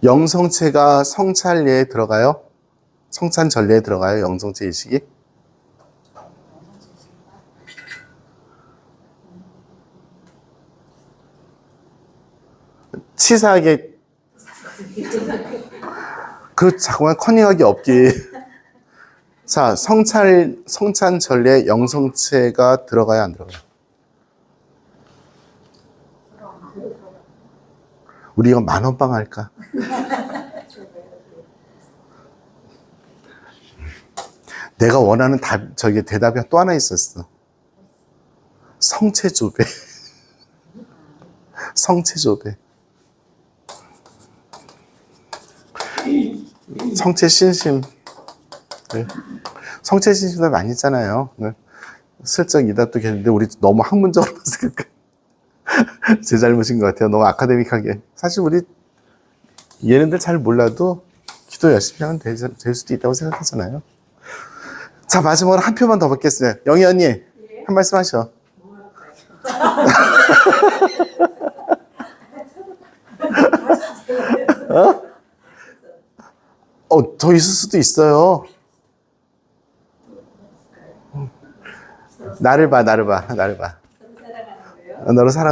영성체가 성찬례에 들어가요? 성찬 전례에 들어가요? 영성체 의식이? 치사하게 그 자꾸만 커닝하기 없기. 자, 성찬 전례에 영성체가 들어가요, 안 들어가요? 우리 이거 만원빵 할까? 내가 원하는 대답이 또 하나 있었어. 성체조배. 성체조배. 성체신심. 네. 성체신심도 많이 있잖아요. 네. 슬쩍 이답도 했는데 우리 너무 학문적으로 봤으니까 제 잘못인 것 같아요. 너무 아카데믹하게. 사실 우리 얘네들 잘 몰라도 기도 열심히 하면 될 수도 있다고 생각하잖아요. 자, 마지막으로 한 표만 더 받겠습니다. 영희 언니, 한 말씀 하셔. 더 있을 수도 있어요. 나를 봐.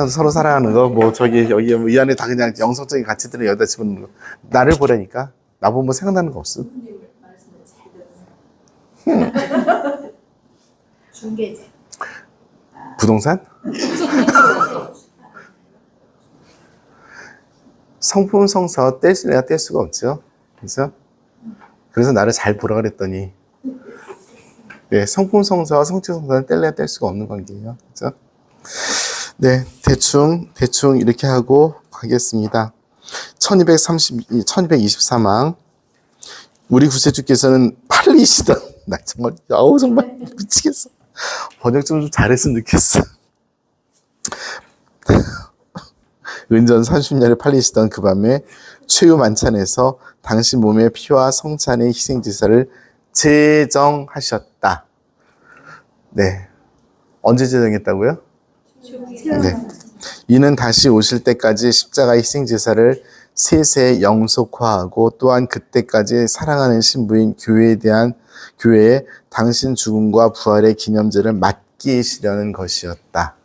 서로 사랑하는 거, 여기, 이 안에 다 그냥 영성적인 가치들을 여기다 집어넣는 거. 나를 보라니까. 나보면 뭐 생각나는 거 없어. 중개제. 부동산? 성품 성서 뗄래야 뗄 수가 없죠. 그래서 나를 잘 보라 그랬더니, 네, 성품 성서와 성체 성서는 뗄래야 뗄 수가 없는 관계예요. 그죠? 네, 대충 이렇게 하고 가겠습니다. 1223항. 우리 구세주께서는 팔리시던, 나 정말, 정말 미치겠어. 번역 좀 잘했으면 좋겠어. 은전 30년에 팔리시던 그 밤에 최후 만찬에서 당신 몸의 피와 성찬의 희생제사를 제정하셨다. 네. 언제 제정했다고요? 네. 이는 다시 오실 때까지 십자가 희생제사를 세세 영속화하고 또한 그때까지 사랑하는 신부인 교회에 당신 죽음과 부활의 기념제를 맡기시려는 것이었다.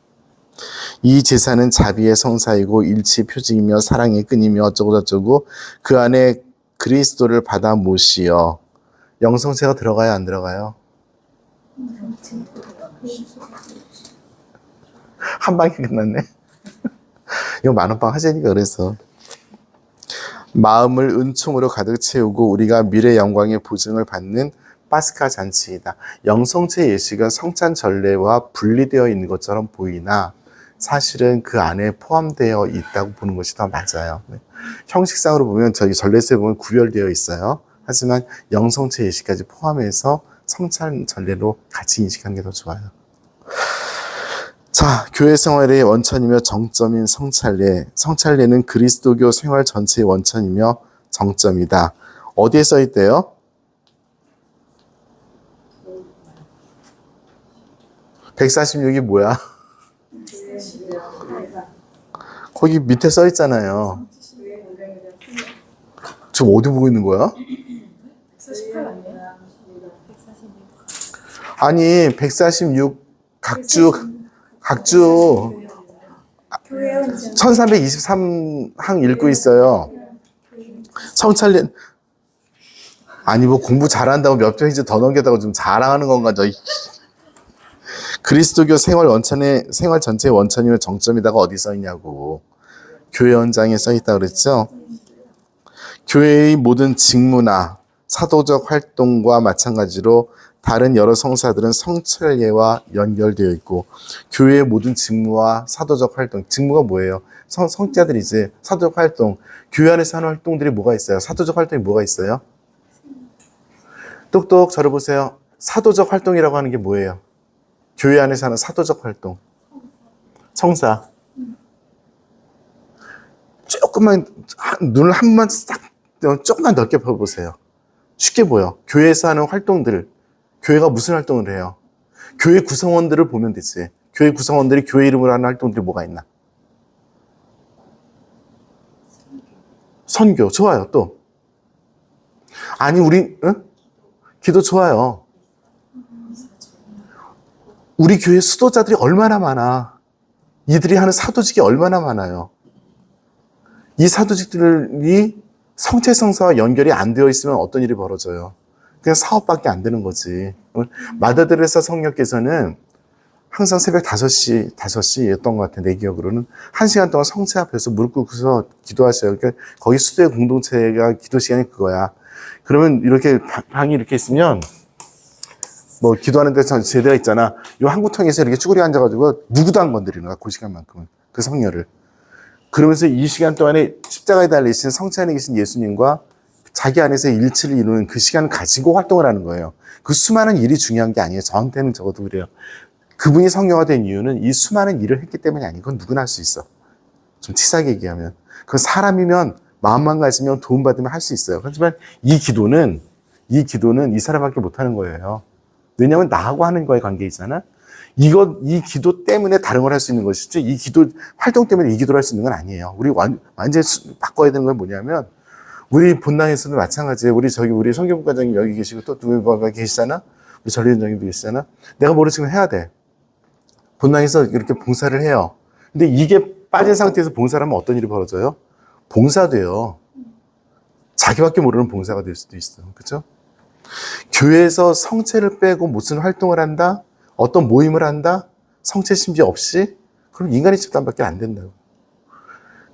이 제사는 자비의 성사이고 일치의 표징이며 사랑의 끈이며 어쩌고저쩌고 그 안에 그리스도를 받아 모시어. 영성체가 들어가요, 안 들어가요? 한 방에 끝났네. 이거 만원빵 하자니까 그래서. 마음을 은총으로 가득 채우고 우리가 미래 영광의 보증을 받는 파스카 잔치이다. 영성체 예식은 성찬 전례와 분리되어 있는 것처럼 보이나 사실은 그 안에 포함되어 있다고 보는 것이 더 맞아요. 형식상으로 보면 저희 전례서에 보면 구별되어 있어요. 하지만 영성체 예식까지 포함해서 성찬 전례로 같이 인식하는 게 더 좋아요. 자, 교회 생활의 원천이며 정점인 성찬례. 성찬례는 그리스도교 생활 전체의 원천이며 정점이다. 어디에 써 있대요? (146이) 뭐야? 거기 밑에 써 있잖아요. 지금 어디 보고 있는 거야? 148 맞네요. 아니, 146 각주 1323항 읽고 있어요. 성찬례. 아니, 뭐 공부 잘한다고 몇 페이지 더 넘겼다고 좀 자랑하는 건가, 저. 그리스도교 생활 전체의 원천이면 정점이다가 어디 써 있냐고. 교회 원장에 써 있다 그랬죠? 교회의 모든 직무나 사도적 활동과 마찬가지로 다른 여러 성사들은 성찰례와 연결되어 있고, 교회의 모든 직무와 사도적 활동, 직무가 뭐예요? 성자들이지. 사도적 활동, 교회 안에서 하는 활동들이 뭐가 있어요? 사도적 활동이 뭐가 있어요? 똑똑 저를 보세요. 사도적 활동이라고 하는 게 뭐예요? 교회 안에서 하는 사도적 활동. 성사. 조금만, 눈을 한 번만 싹, 조금만 넓게 펴보세요. 쉽게 보여. 교회에서 하는 활동들. 교회가 무슨 활동을 해요? 교회 구성원들을 보면 되지. 교회 구성원들이 교회 이름으로 하는 활동들이 뭐가 있나? 선교. 좋아요. 또. 아니, 기도 좋아요. 우리 교회 수도자들이 얼마나 많아. 이들이 하는 사도직이 얼마나 많아요. 이 사도직들이 성체성사와 연결이 안 되어 있으면 어떤 일이 벌어져요? 그냥 사업밖에 안 되는 거지. 마더데레사 성녀께서는 항상 새벽 5시였던 것 같아, 내 기억으로는. 1시간 동안 성체 앞에서 무릎 꿇고서 기도하셔요. 그러니까 거기 수도의 공동체가 기도 시간이 그거야. 그러면 이렇게 방이 이렇게 있으면, 뭐 기도하는 데 제대가 있잖아. 요 한구통에서 이렇게 쭈그리 앉아가지고 누구도 안 건드리는 거야, 그 시간만큼은. 그 성녀를. 그러면서 이 시간 동안에 십자가에 달리신 성체 안에 계신 예수님과 자기 안에서 일치를 이루는 그 시간을 가지고 활동을 하는 거예요. 그 수많은 일이 중요한 게 아니에요. 저한테는 적어도 그래요. 그분이 성녀가 된 이유는 이 수많은 일을 했기 때문이 아니고, 그건 누구나 할 수 있어. 좀 치사하게 얘기하면. 그건 사람이면, 마음만 가지면, 도움받으면 할 수 있어요. 하지만 이 기도는 이 사람밖에 못하는 거예요. 왜냐하면 나하고 하는 거에 관계이잖아. 이 기도 때문에 다른 걸 할 수 있는 것이지, 이 기도 활동 때문에 이 기도를 할 수 있는 건 아니에요. 우리 완전히 바꿔야 되는 건 뭐냐면, 우리 본당에서도 마찬가지예요. 우리 성경과장님 여기 계시고, 또 누가 계시잖아? 우리 전리원장님도 계시잖아? 내가 뭐를 지금 해야 돼. 본당에서 이렇게 봉사를 해요. 근데 이게 빠진 상태에서 봉사를 하면 어떤 일이 벌어져요? 봉사돼요. 자기밖에 모르는 봉사가 될 수도 있어. 그렇죠? 교회에서 성체를 빼고 무슨 활동을 한다? 어떤 모임을 한다? 성체 심지 없이? 그럼 인간의 집단밖에 안 된다고.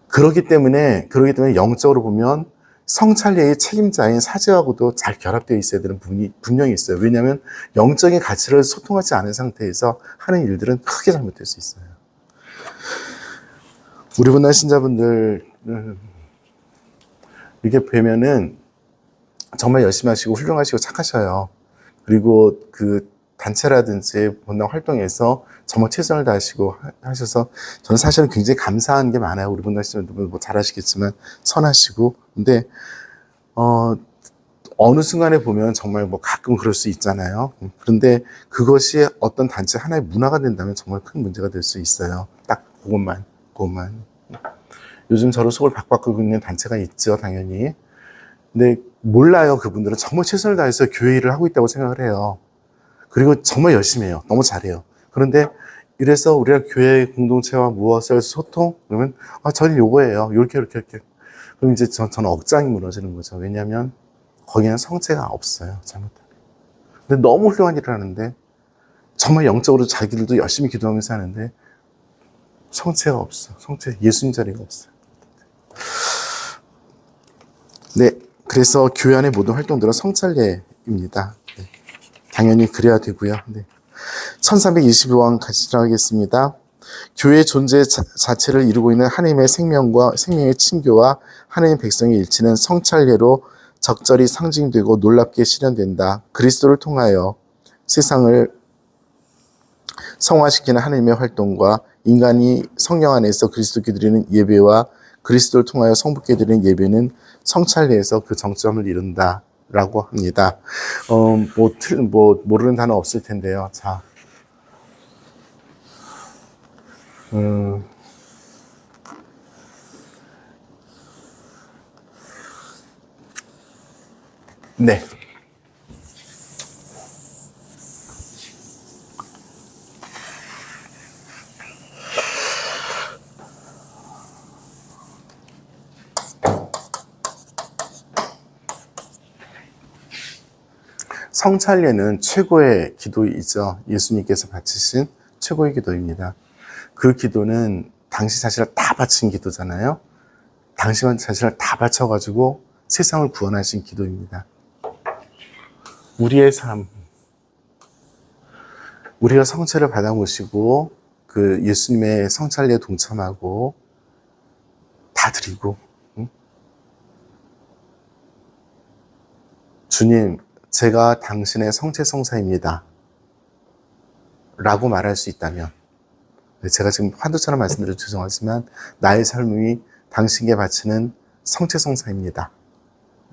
그렇기 때문에 영적으로 보면 성찰례의 책임자인 사제하고도 잘 결합되어 있어야 되는 부분이 분명히 있어요. 왜냐하면 영적인 가치를 소통하지 않은 상태에서 하는 일들은 크게 잘못될 수 있어요. 우리 분당 신자분들 이렇게 뵈면은 정말 열심히 하시고 훌륭하시고 착하셔요. 그리고 그 단체라든지 본당 활동에서 정말 최선을 다하시고 하셔서 저는 사실은 굉장히 감사한 게 많아요. 우리 본당 신자분들 뭐 잘 아시겠지만 선하시고. 근데 어느 순간에 보면 정말 뭐 가끔 그럴 수 있잖아요. 그런데 그것이 어떤 단체 하나의 문화가 된다면 정말 큰 문제가 될 수 있어요. 딱 그것만. 요즘 저를 속을 박박 끓고 있는 단체가 있죠, 당연히. 근데 몰라요. 그분들은 정말 최선을 다해서 교회 일을 하고 있다고 생각을 해요. 그리고 정말 열심히 해요. 너무 잘해요. 그런데 이래서 우리가 교회 공동체와 무엇을 소통? 그러면 저는 요거예요. 이렇게. 그럼 이제 저는 억장이 무너지는 거죠. 왜냐하면 거기는 성체가 없어요. 잘못하면. 근데 너무 훌륭한 일을 하는데, 정말 영적으로 자기들도 열심히 기도하면서 하는데 성체가 없어. 예수님 자리가 없어요. 네, 그래서 교회 안의 모든 활동들은 성찰례입니다. 네, 당연히 그래야 되고요. 네. 1322원 같이 들어가겠습니다. 교회의 존재 자체를 이루고 있는 하나님의 생명의 친교와 하나님의 백성의 일치는 성찰례로 적절히 상징되고 놀랍게 실현된다. 그리스도를 통하여 세상을 성화시키는 하나님의 활동과 인간이 성령 안에서 그리스도께 드리는 예배와 그리스도를 통하여 성부께 드리는 예배는 성찰례에서 그 정점을 이룬다라고 합니다. 모르는 단어 없을 텐데요. 자, 네. 성찬례는 최고의 기도이죠. 예수님께서 바치신 최고의 기도입니다. 그 기도는 당신 자신을 다 바친 기도잖아요. 당신 자신을 다 바쳐가지고 세상을 구원하신 기도입니다. 우리의 삶, 우리가 성체를 받아 모시고 그 예수님의 성찬례에 동참하고 다 드리고, 응? 주님, 제가 당신의 성체성사입니다 라고 말할 수 있다면, 제가 지금 한두처럼 말씀드려 죄송하지만 나의 삶이 당신께 바치는 성체성사입니다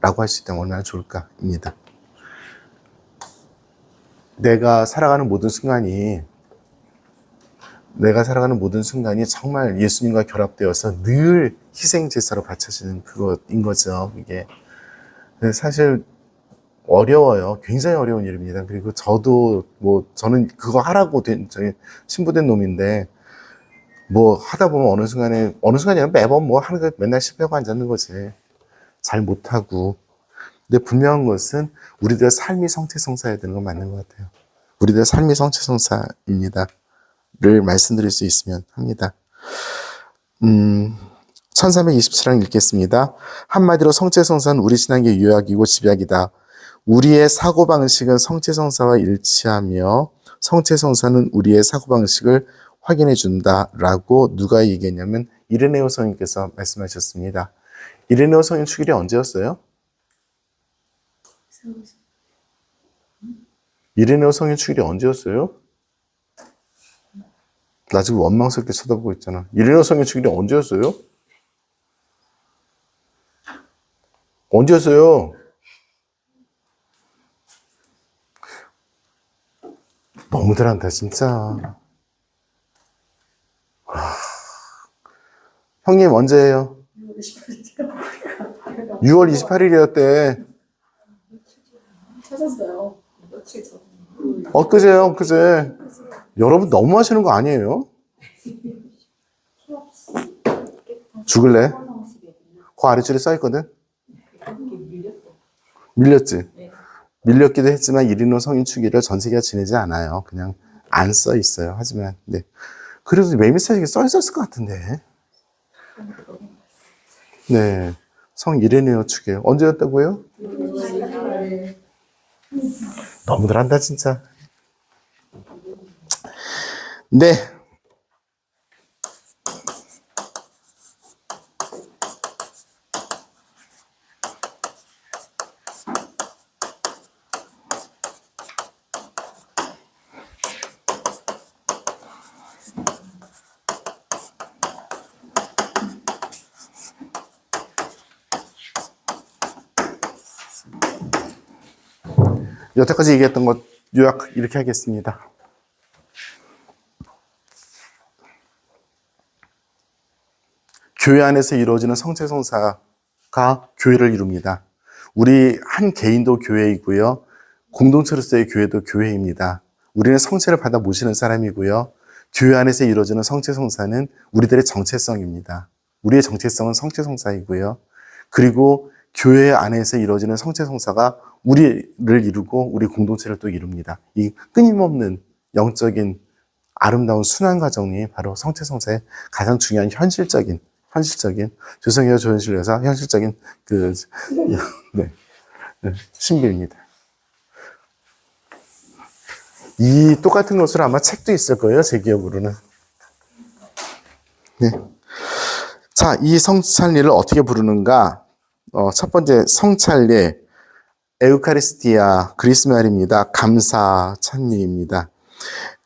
라고 할 수 있다면 얼마나 좋을까입니다. 내가 살아가는 모든 순간이 정말 예수님과 결합되어서 늘 희생제사로 바쳐지는 그것인 거죠. 이게 사실 어려워요. 굉장히 어려운 일입니다. 그리고 저는 그거 하라고 신부된 놈인데, 하다 보면 어느 순간이 아니라 매번 하는 거 맨날 실패하고 앉았는 거지. 잘 못하고. 근데 분명한 것은 우리들의 삶이 성체성사해야 되는 건 맞는 것 같아요. 우리들의 삶이 성체성사입니다. 를 말씀드릴 수 있으면 합니다. 1327장 읽겠습니다. 한마디로 성체성사는 우리 신앙의 유약이고 집약이다. 우리의 사고방식은 성체성사와 일치하며 성체성사는 우리의 사고방식을 확인해 준다라고 누가 얘기했냐면 이레네오 성인께서 말씀하셨습니다. 이레네오 성인 축일이 언제였어요? 이레네오 성인 축일이 언제였어요? 나 지금 원망스럽게 쳐다보고 있잖아. 이레네오 성인 축일이 언제였어요? 언제였어요? 너무들 한다 진짜. 형님 언제예요? 6월 28일이었대. 찾았어요. 며칠 전. 엊그제요, 엊그제. 여러분 너무 하시는 거 아니에요? 죽을래? 그 아래줄에 써있거든? 밀렸지? 밀렸기도 했지만 이리노 성인 축일을 전 세계가 지내지 않아요. 그냥 안 써 있어요. 하지만, 네. 그래도 메미사직에 써 있었을 것 같은데. 네. 성 이레네오 축일. 언제였다고요? 너무들 한다, 진짜. 네. 여태까지 얘기했던 것 요약 이렇게 하겠습니다. 교회 안에서 이루어지는 성체성사가 교회를 이룹니다. 우리 한 개인도 교회이고요. 공동체로서의 교회도 교회입니다. 우리는 성체를 받아 모시는 사람이고요. 교회 안에서 이루어지는 성체성사는 우리들의 정체성입니다. 우리의 정체성은 성체성사이고요. 그리고 교회 안에서 이루어지는 성체성사가 우리를 이루고 우리 공동체를 또 이룹니다. 이 끊임없는 영적인 아름다운 순환 과정이 바로 성체성사의 가장 중요한 현실적인 죄송해요 조현실 여사 현실적인 신비입니다. 이 똑같은 것으로 아마 책도 있을 거예요 제 기억으로는. 네. 자, 이 성찬례를 어떻게 부르는가? 첫 번째 성찬례 에우카리스티아 그리스 말입니다. 감사 찬미입니다.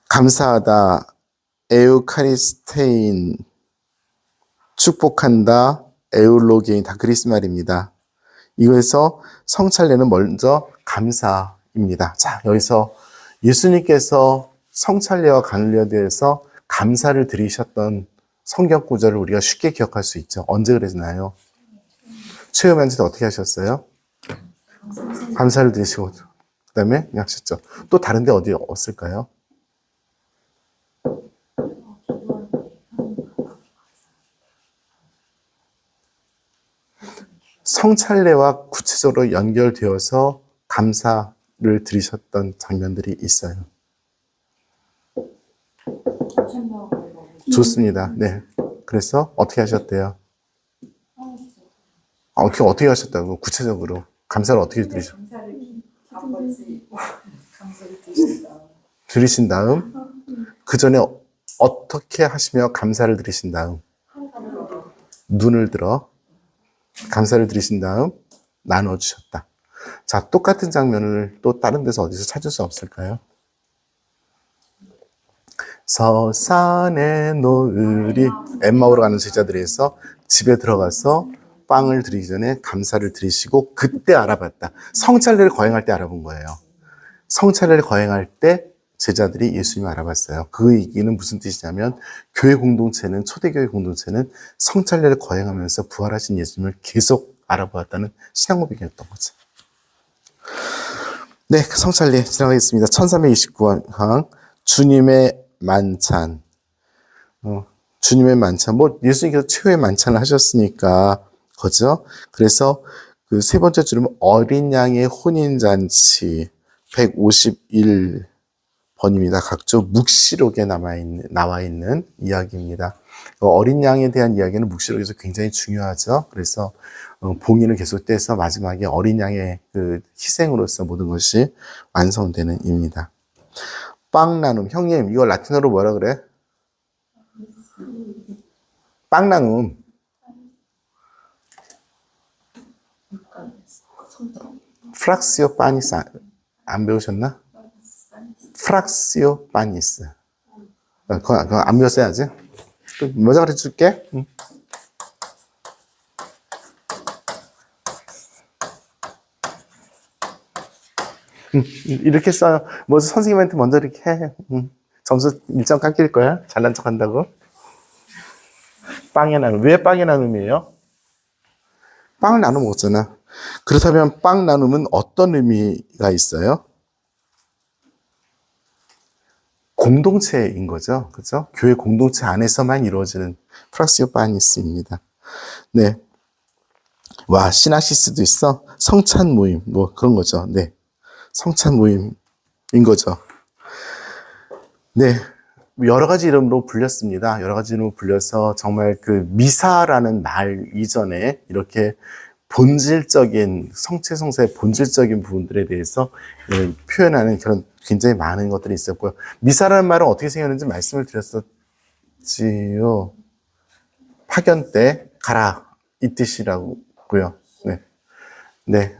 감사하다 에우카리스테인 축복한다 에울로게인 다 그리스 말입니다. 이거에서 성찬례는 먼저 감사입니다. 자, 여기서 예수님께서 성찬례와 간례에 대해서 감사를 드리셨던 성경 구절을 우리가 쉽게 기억할 수 있죠. 언제 그랬나요? 최후면제때 어떻게 하셨어요? 감사를 드리시고 그 다음에 하셨죠. 또 다른 데 어디 없을까요? 성찬례와 구체적으로 연결되어서 감사 드리셨던 장면들이 있어요. 천천 먹어요. 좋습니다. 네. 그래서 어떻게 하셨대요? 어떻게 하셨다고? 구체적으로. 감사를 어떻게 감사를 아버지 감사를 드신다. 드리신 다음, 그 전에 어떻게 하시며 감사를 드리신 다음, 눈을 들어 감사를 드리신 다음 나눠주셨다. 자, 똑같은 장면을 또 다른 데서 어디서 찾을 수 없을까요? 서산에 노을이 엠마오로 가는 제자들에서 집에 들어가서 빵을 드리기 전에 감사를 드리시고 그때 알아봤다. 성찬례를 거행할 때 알아본 거예요. 성찬례를 거행할 때 제자들이 예수님을 알아봤어요. 그 얘기는 무슨 뜻이냐면 교회 공동체는 초대교회 공동체는 성찬례를 거행하면서 부활하신 예수님을 계속 알아보았다는 신앙 고백이었던 거죠. 네, 성찬례 지나가겠습니다. 1329항 주님의 만찬. 주님의 만찬. 뭐 예수님께서 최후의 만찬을 하셨으니까 그죠? 그래서 그 세 번째 줄은 어린 양의 혼인잔치 151번입니다. 각종 묵시록에 나와 있는 이야기입니다. 어린 양에 대한 이야기는 묵시록에서 굉장히 중요하죠. 그래서 봉인을 계속돼서 마지막에 어린 양의 그 희생으로서 모든 것이 완성되는 입니다. 빵 나눔. 형님, 이거 라틴어로 뭐라 그래? 빵 나눔. 프락시오 파니스 안 배우셨나? 프락시오 파니스. 그거 안 배웠어야지. 먼저 가르쳐 줄게. 이렇게 써요. 뭐 선생님한테 먼저 이렇게 해. 점수 1점 깎일 거야. 잘난 척 한다고. 빵의 나눔. 왜 빵의 나눔이에요? 빵을 나눠 먹었잖아. 그렇다면 빵 나눔은 어떤 의미가 있어요? 공동체인 거죠. 그죠? 교회 공동체 안에서만 이루어지는 프락시오 파니스입니다. 네. 와, 시나시스도 있어? 성찬 모임. 뭐 그런 거죠. 네. 성찬 모임인 거죠. 네. 여러 가지 이름으로 불렸습니다. 여러 가지 이름으로 불려서 정말 그 미사라는 말 이전에 이렇게 본질적인 성체성사의 본질적인 부분들에 대해서 표현하는 그런 굉장히 많은 것들이 있었고요. 미사라는 말은 어떻게 생겼는지 말씀을 드렸었지요. 파견 때 가라 이 뜻이라고요. 네, 네.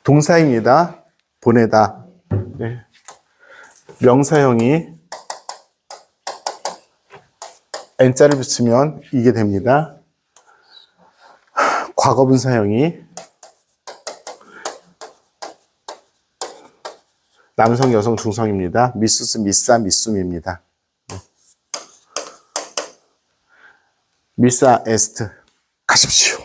동사입니다. 보내다. 네. 명사형이 n자를 붙이면 이게 됩니다. 과거분사형이 남성, 여성, 중성입니다. 미수스, 미사, 미숨입니다. 미사 에스트 가십시오.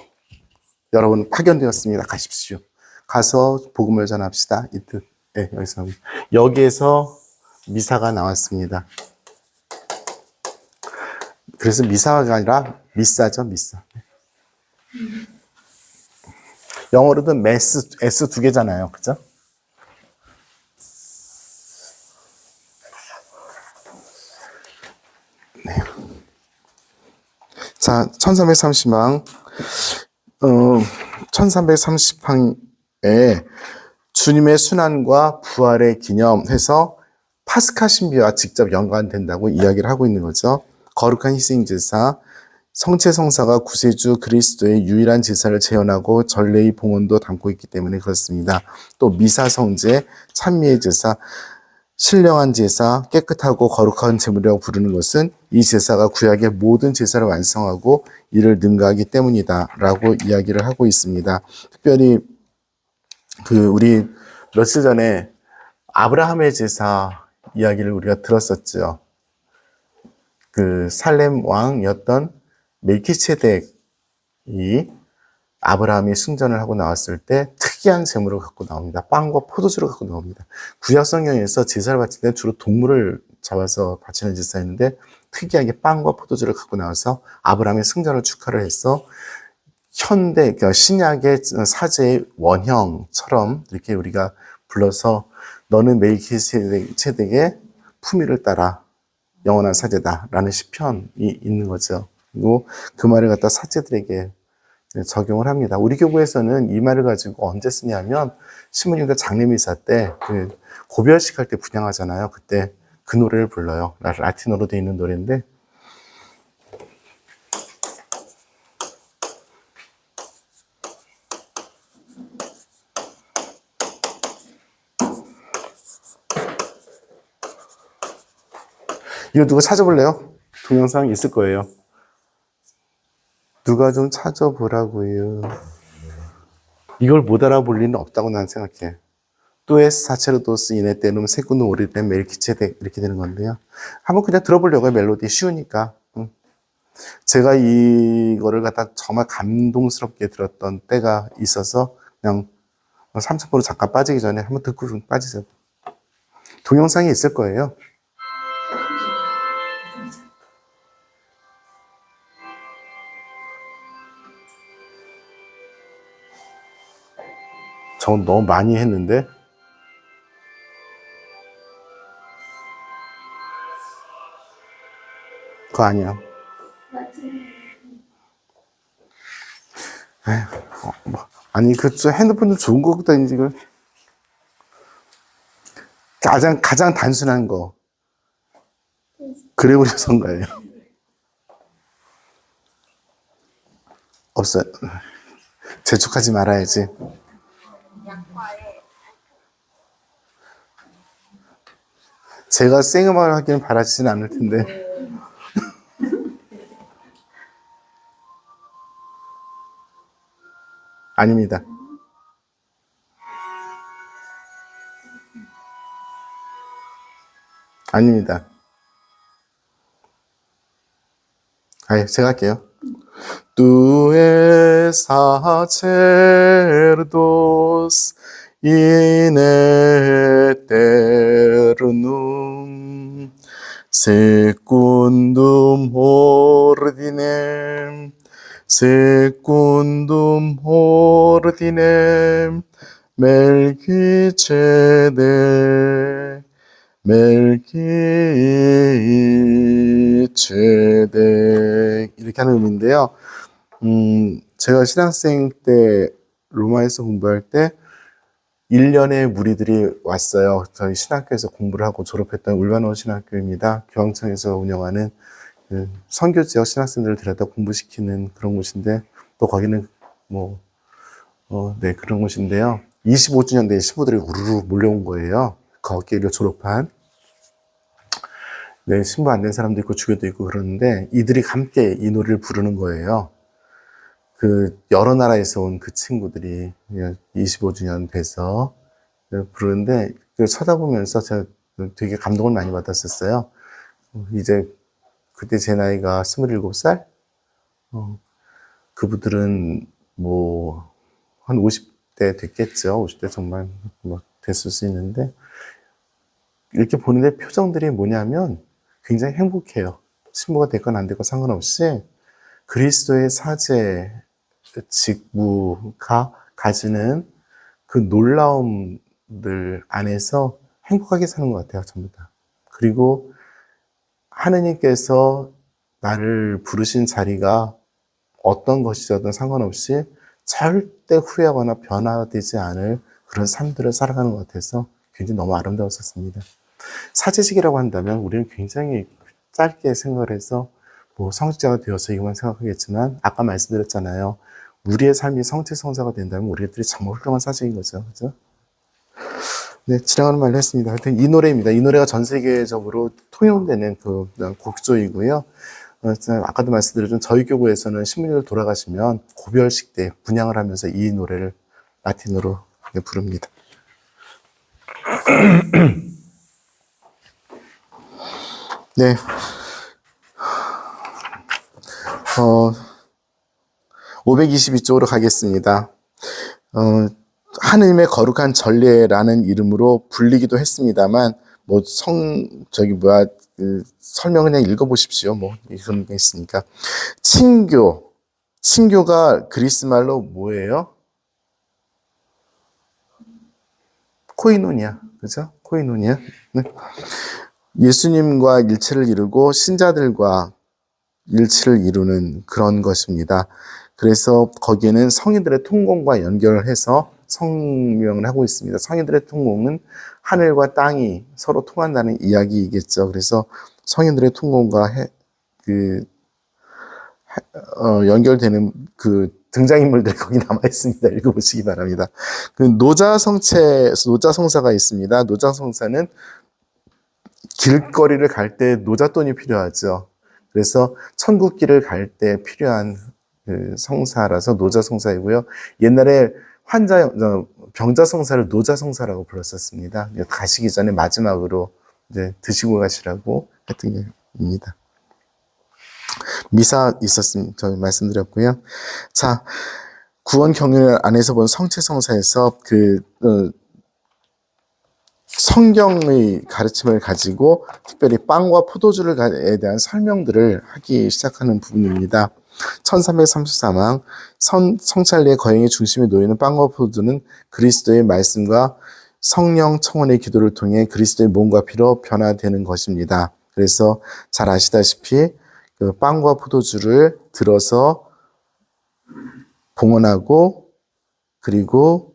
여러분 파견되었습니다. 가십시오. 가서 복음을 전합시다. 이 뜻. 네, 여기에서 미사가 나왔습니다. 그래서 미사가 아니라 미사죠, 미사. 영어로도 메스, S 두 개잖아요. 그죠? 네. 자, 1330항. 1330항에 주님의 순환과 부활의 기념해서 파스카 신비와 직접 연관된다고 이야기를 하고 있는 거죠. 거룩한 희생제사, 성체성사가 구세주 그리스도의 유일한 제사를 재현하고 전례의 봉헌도 담고 있기 때문에 그렇습니다. 또 미사성제, 찬미의 제사, 신령한 제사, 깨끗하고 거룩한 제물이라고 부르는 것은 이 제사가 구약의 모든 제사를 완성하고 이를 능가하기 때문이다 라고 이야기를 하고 있습니다. 특별히 우리 며칠 전에 아브라함의 제사 이야기를 우리가 들었었죠. 그 살렘 왕이었던 멜키세덱이 아브라함이 승전을 하고 나왔을 때 특이한 제물을 갖고 나옵니다. 빵과 포도주를 갖고 나옵니다. 구약 성경에서 제사를 바칠 때 주로 동물을 잡아서 바치는 제사였는데 특이하게 빵과 포도주를 갖고 나와서 아브라함의 승전을 축하를 해서 현대, 그러니까 신약의 사제의 원형처럼 이렇게 우리가 불러서 너는 멜기세덱의 품위를 따라 영원한 사제다라는 시편이 있는 거죠. 그리고 그 말을 갖다 사제들에게 적용을 합니다. 우리 교구에서는 이 말을 가지고 언제 쓰냐면 신부님들 장례미사 때 그 고별식 할 때 분양하잖아요. 그때 그 노래를 불러요. 라틴어로 되어 있는 노래인데 이거 누가 찾아볼래요? 동영상 있을 거예요. 누가 좀 찾아보라고요. 이걸 못 알아볼 리는 없다고 난 생각해. 또에스 사체르도스 이네 때는 세꾼노 오리된 멜기체덱 이렇게 되는 건데요. 한번 그냥 들어보려고요. 멜로디 쉬우니까. 제가 이거를 갖다 정말 감동스럽게 들었던 때가 있어서 그냥 3,000% 잠깐 빠지기 전에 한번 듣고 좀 빠지세요. 동영상이 있을 거예요. 저 너무 많이 했는데 그거 아니야. 아니 그 핸드폰도 좋은 거보다 이걸 가장 단순한 거 그레고리선가예요. 없어요. 재촉하지 말아야지. 제가 생음악을 하기는 바라지는 않을 텐데. 아닙니다. 아닙니다. 제가 할게요. Tu es sacerdos in aeternum secundum ordinem 멜기체덱 이렇게 하는 의미인데요. 제가 신학생 때 로마에서 공부할 때 1년의 무리들이 왔어요. 저희 신학교에서 공부를 하고 졸업했던 울바노 신학교입니다. 교황청에서 운영하는 그 선교 지역 신학생들을 데려다 공부시키는 그런 곳인데 또 거기는 그런 곳인데요. 25주년 된 신부들이 우르르 몰려온 거예요. 거기를 졸업한. 네, 신부 안 된 사람도 있고 주교도 있고 그러는데 이들이 함께 이 노래를 부르는 거예요. 그 여러 나라에서 온 그 친구들이 25주년 돼서 부르는데 그걸 쳐다보면서 제가 되게 감동을 많이 받았었어요. 이제 그때 제 나이가 27살? 그분들은 한 50대 됐겠죠. 50대 정말 됐을 수 있는데 이렇게 보는데 표정들이 뭐냐면 굉장히 행복해요. 신부가 됐건 안 됐건 상관없이 그리스도의 사제 직무가 가지는 그 놀라움들 안에서 행복하게 사는 것 같아요, 전부 다. 그리고 하느님께서 나를 부르신 자리가 어떤 것이든 상관없이 절대 후회하거나 변화되지 않을 그런 삶들을 살아가는 것 같아서 굉장히 너무 아름다웠었습니다. 사제직이라고 한다면 우리는 굉장히 짧게 생각을 해서 성직자가 되어서 이것만 생각하겠지만 아까 말씀드렸잖아요. 우리의 삶이 성직성사가 된다면 우리들이 정말 훌륭한 사제인 거죠. 그죠? 네, 지나가는 말로 했습니다. 하여튼 이 노래입니다. 이 노래가 전 세계적으로 통용되는 그 곡조이고요. 아까도 말씀드렸지만 저희 교구에서는 신부님들 돌아가시면 고별식 때 분향을 하면서 이 노래를 라틴어로 부릅니다. 네. 522쪽으로 가겠습니다. 하느님의 거룩한 전례라는 이름으로 불리기도 했습니다만, 설명을 그냥 읽어보십시오. 이런 게 있으니까. 친교, 친교가 그리스 말로 뭐예요? 코이노니아. 그죠? 코이노니아. 네. 예수님과 일체를 이루고 신자들과 일치를 이루는 그런 것입니다. 그래서 거기에는 성인들의 통공과 연결을 해서 성명을 하고 있습니다. 성인들의 통공은 하늘과 땅이 서로 통한다는 이야기이겠죠. 그래서 성인들의 통공과 연결되는 그 등장인물들이 거기 남아 있습니다. 읽어보시기 바랍니다. 그 노자성사가 있습니다. 노자성사는 길거리를 갈 때 노잣돈이 필요하죠. 그래서 천국길을 갈 때 필요한 그 성사라서 노자성사이고요. 옛날에 병자성사를 노자성사라고 불렀었습니다. 가시기 전에 마지막으로 이제 드시고 가시라고 했던 게입니다. 미사 있었습니다. 저 말씀드렸고요. 자, 구원 경륜 안에서 본 성체성사에서 성경의 가르침을 가지고 특별히 빵과 포도주에 대한 설명들을 하기 시작하는 부분입니다. 1334강 성찰리의 거행의 중심에 놓이는 빵과 포도주는 그리스도의 말씀과 성령 청원의 기도를 통해 그리스도의 몸과 피로 변화되는 것입니다. 그래서 잘 아시다시피 그 빵과 포도주를 들어서 봉헌하고 그리고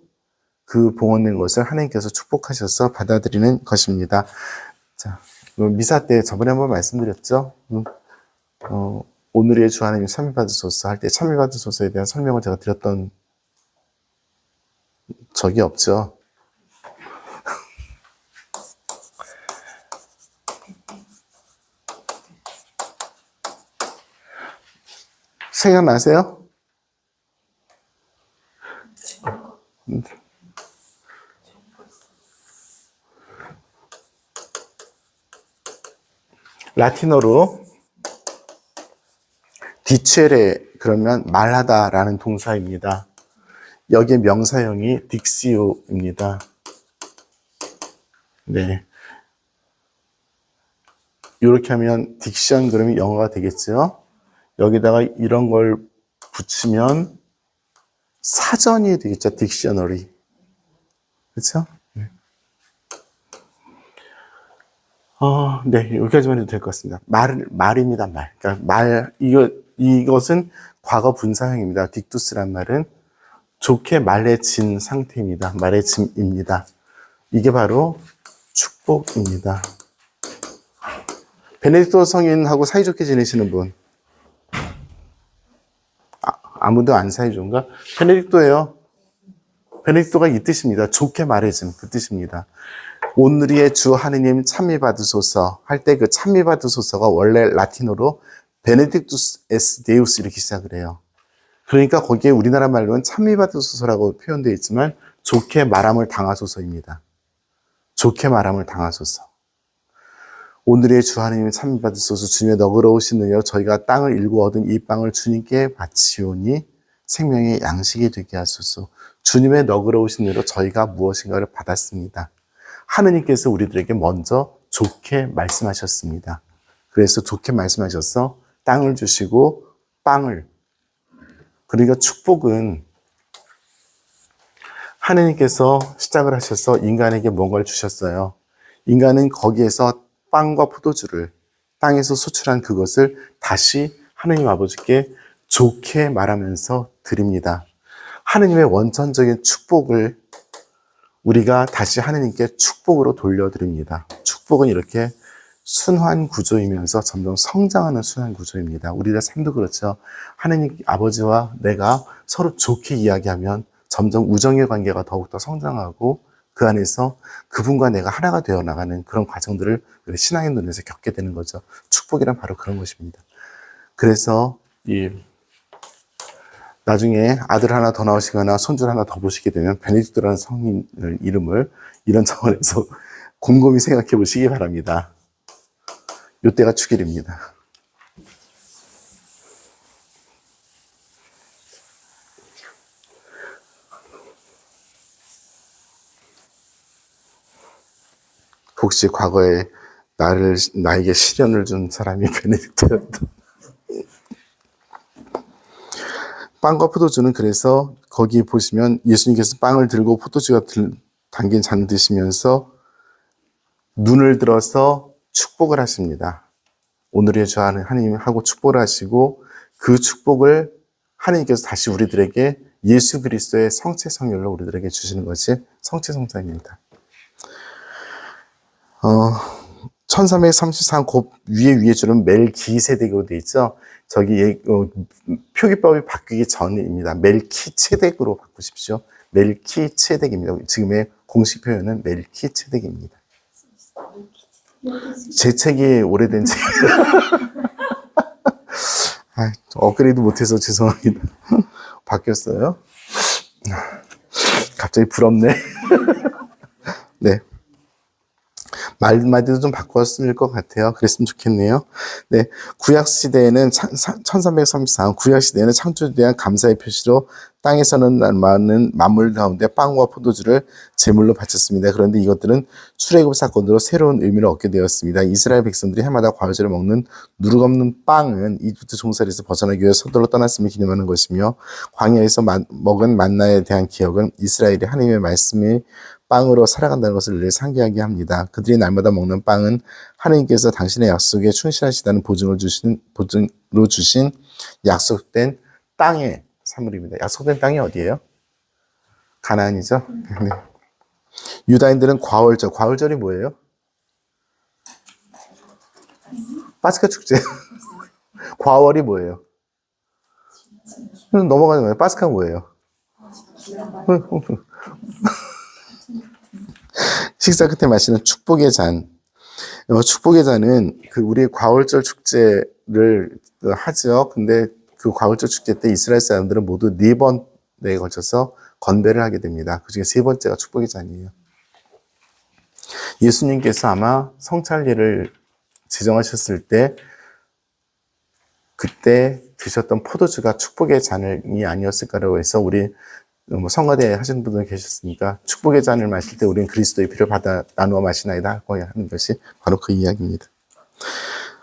그 봉헌된 것을 하나님께서 축복하셔서 받아들이는 것입니다. 자, 미사 때 저번에 한번 말씀드렸죠. 오늘의 주 하나님 참여받으소서 할 때 참여받으소서에 대한 설명을 제가 드렸던 적이 없죠. 생각나세요? 라틴어로 디체레 그러면 말하다라는 동사입니다. 여기에 명사형이 딕시오입니다. 네. 이렇게 하면 딕션 그러면 영어가 되겠죠. 여기다가 이런 걸 붙이면 사전이 되겠죠. 딕셔너리. 그렇죠? 네. 네, 여기까지만 해도 될 것 같습니다. 말입니다, 말. 그러니까 이것은 과거 분사형입니다. 딕투스란 말은 좋게 말해진 상태입니다. 말해짐입니다. 이게 바로 축복입니다. 베네딕토 성인하고 사이좋게 지내시는 분. 아무도 안 사이좋은가? 베네딕토예요. 베네딕토가 이 뜻입니다. 좋게 말해짐, 그 뜻입니다. 오늘의 주 하느님 찬미받으소서 할 때 그 찬미받으소서가 원래 라틴어로 베네딕투스 에스 데우스 이렇게 시작을 해요. 그러니까 거기에 우리나라 말로는 찬미받으소서라고 표현되어 있지만 좋게 말함을 당하소서입니다. 좋게 말함을 당하소서. 오늘의 주 하느님 찬미받으소서. 주님의 너그러우신 은혜로 저희가 땅을 일구 얻은 이 빵을 주님께 바치오니 생명의 양식이 되게 하소서. 주님의 너그러우신 은혜로 저희가 무엇인가를 받았습니다. 하느님께서 우리들에게 먼저 좋게 말씀하셨습니다. 그래서 좋게 말씀하셔서 땅을 주시고 빵을. 그러니까 축복은 하느님께서 시작을 하셔서 인간에게 뭔가를 주셨어요. 인간은 거기에서 빵과 포도주를 땅에서 소출한 그것을 다시 하느님 아버지께 좋게 말하면서 드립니다. 하느님의 원천적인 축복을 우리가 다시 하느님께 축복으로 돌려드립니다. 축복은 이렇게 순환 구조이면서 점점 성장하는 순환 구조입니다. 우리의 삶도 그렇죠. 하느님 아버지와 내가 서로 좋게 이야기하면 점점 우정의 관계가 더욱더 성장하고 그 안에서 그분과 내가 하나가 되어 나가는 그런 과정들을 신앙의 눈에서 겪게 되는 거죠. 축복이란 바로 그런 것입니다. 그래서 나중에 아들 하나 더 나오시거나 손주 하나 더 보시게 되면 베네딕토라는 성인 이름을 이런 차원에서 곰곰이 생각해 보시기 바랍니다. 이때가 축일입니다. 혹시 과거에 나에게 시련을 준 사람이 베네딕토였던 빵과 포도주는 그래서 거기 보시면 예수님께서 빵을 들고 포도주가 담긴 잔을 드시면서 눈을 들어서 축복을 하십니다. 오늘의 주 하나님 하고 축복을 하시고 그 축복을 하나님께서 다시 우리들에게 예수 그리스도의 성체 성혈로 우리들에게 주시는 것이 성체 성찬입니다. 1334 곱 위에 줄은 멜기세덱으로 되어 있죠. 저기 표기법이 바뀌기 전입니다. 멜키체덱으로 바꾸십시오. 멜키체덱입니다. 지금의 공식 표현은 멜키체덱입니다. 제 책이 오래된 책. 업그레이드 못해서 죄송합니다. 바뀌었어요. 갑자기 부럽네. 네. 말마디도 좀 바꿨을 것 같아요. 그랬으면 좋겠네요. 네. 구약시대에는 1334, 구약시대에는 창조에 대한 감사의 표시로 땅에서는 많은 만물 가운데 빵과 포도주를 제물로 바쳤습니다. 그런데 이것들은 출애굽 사건으로 새로운 의미를 얻게 되었습니다. 이스라엘 백성들이 해마다 과일절에 먹는 누룩없는 빵은 이집트 종살이에서 벗어나기 위해 서둘러 떠났음을 기념하는 것이며, 광야에서 먹은 만나에 대한 기억은 이스라엘이 하나님의 말씀이 빵으로 살아간다는 것을 늘 상기하게 합니다. 그들이 날마다 먹는 빵은 하나님께서 당신의 약속에 충실하시다는 보증으로 주신 약속된 땅의 사물입니다. 약속된 땅이 어디예요? 가나안이죠. 네. 유다인들은 과월절이 뭐예요? 파스카 축제. 과월이 뭐예요? 넘어가는 거예요. 파스카 뭐예요? 식사 끝에 마시는 축복의 잔. 축복의 잔은 우리의 과월절 축제를 하죠. 근데 그 과월절 축제 때 이스라엘 사람들은 모두 4번에 걸쳐서 건배를 하게 됩니다. 그 중에 3번째가 축복의 잔이에요. 예수님께서 아마 성찬례를 지정하셨을 때 그때 드셨던 포도주가 축복의 잔이 아니었을까라고 해서 우리 성가대 하시는 분들 계셨으니까 축복의 잔을 마실 때 우리는 그리스도의 피를 받아 나누어 마시나이다 하는 것이 바로 그 이야기입니다.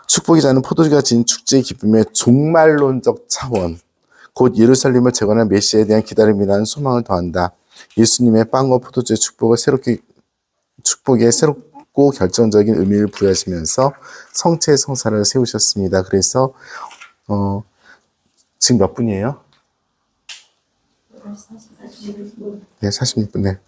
축복의 잔은 포도주가 진 축제의 기쁨의 종말론적 차원, 곧 예루살렘을 재건할 메시아에 대한 기다림이라는 소망을 더한다. 예수님의 빵과 포도주의 축복에 새롭고 결정적인 의미를 부여하시면서 성체 성사를 세우셨습니다. 그래서 지금 몇 분이에요? 네, 46분. 네.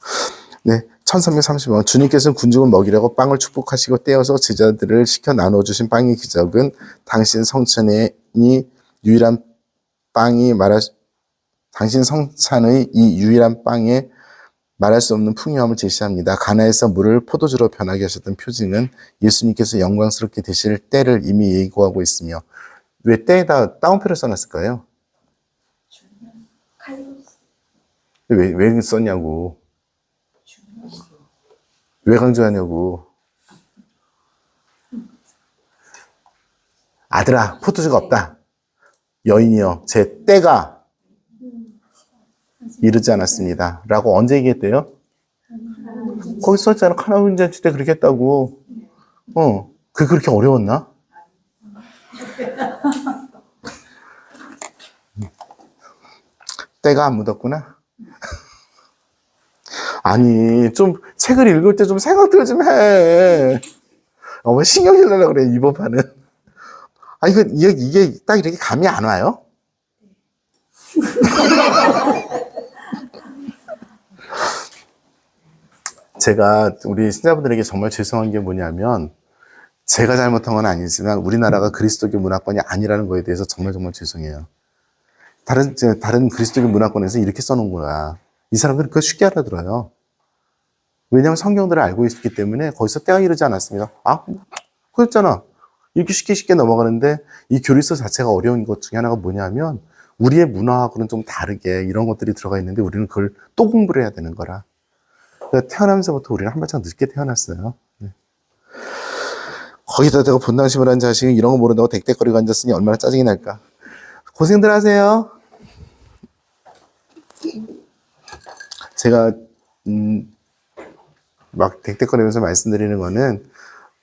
네, 1330원. 주님께서는 군중을 먹이려고 빵을 축복하시고 떼어서 제자들을 시켜 나눠주신 빵의 기적은 당신 성찬의 이 유일한 빵에 말할 수 없는 풍요함을 제시합니다. 가나에서 물을 포도주로 변하게 하셨던 표징은 예수님께서 영광스럽게 되실 때를 이미 예고하고 있으며, 왜 때에다 따옴표를 써놨을까요? 왜 썼냐고. 왜 강조하냐고. 아들아, 포도주가 없다. 여인이여, 제 때가 이르지 않았습니다. 라고 언제 얘기했대요? 거기 썼잖아. 카나 혼잔치 때 그렇게 했다고. 그게 그렇게 어려웠나? 때가 안 묻었구나. 아니, 좀 책을 읽을 때 좀 생각들 좀 해. 왜 신경 쓰려고 그래, 이번 판은. 아니, 이게 딱 이렇게 감이 안 와요? 제가 우리 신자분들에게 정말 죄송한 게 뭐냐면, 제가 잘못한 건 아니지만 우리나라가 그리스도교 문화권이 아니라는 거에 대해서 정말 죄송해요. 다른 그리스도교 문화권에서 이렇게 써놓은 거야. 이 사람들은 그거 쉽게 알아들어요. 왜냐하면 성경들을 알고 있기 때문에 거기서 때가 이르지 않았습니다. 그랬잖아. 이렇게 쉽게 넘어가는데 이 교리서 자체가 어려운 것 중에 하나가 뭐냐면 우리의 문화하고는 좀 다르게 이런 것들이 들어가 있는데 우리는 그걸 또 공부를 해야 되는 거라. 그러니까 태어나면서부터 우리는 한 발짝 늦게 태어났어요. 네. 거기다 대고 본당심을 한 자식이 이런 거 모른다고 덱덱거리고 앉았으니 얼마나 짜증이 날까. 고생들 하세요. 제가 막 덱덱거리면서 말씀드리는 거는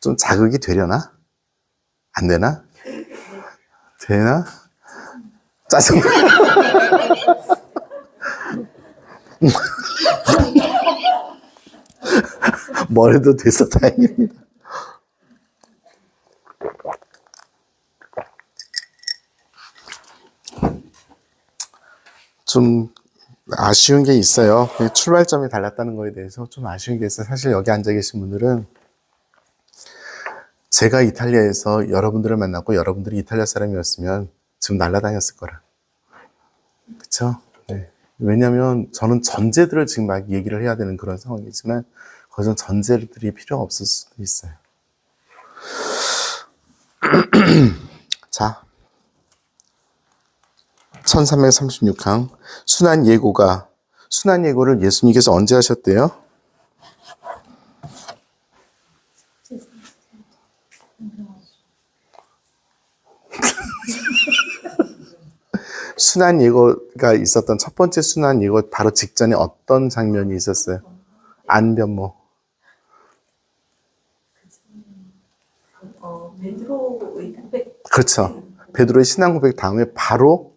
좀 자극이 되려나? 안 되나? 되나? 짜증나. 뭐래도 돼서 다행입니다. 좀 아쉬운 게 있어요. 출발점이 달랐다는 거에 대해서 좀 아쉬운 게 있어요. 사실 여기 앉아 계신 분들은 제가 이탈리아에서 여러분들을 만났고 여러분들이 이탈리아 사람이었으면 지금 날아다녔을 거라. 그쵸? 네. 왜냐면 저는 전제들을 지금 막 얘기를 해야 되는 그런 상황이지만 거기서 전제들이 필요가 없을 수도 있어요. 자, 1336항 순환 예고를 예수님께서 언제 하셨대요? 순환 예고가 있었던 첫 번째 순환 예고 바로 직전에 어떤 장면이 있었어요? 안변모. 베드로의 고백. 그렇죠. 베드로의 신앙 고백 다음에 바로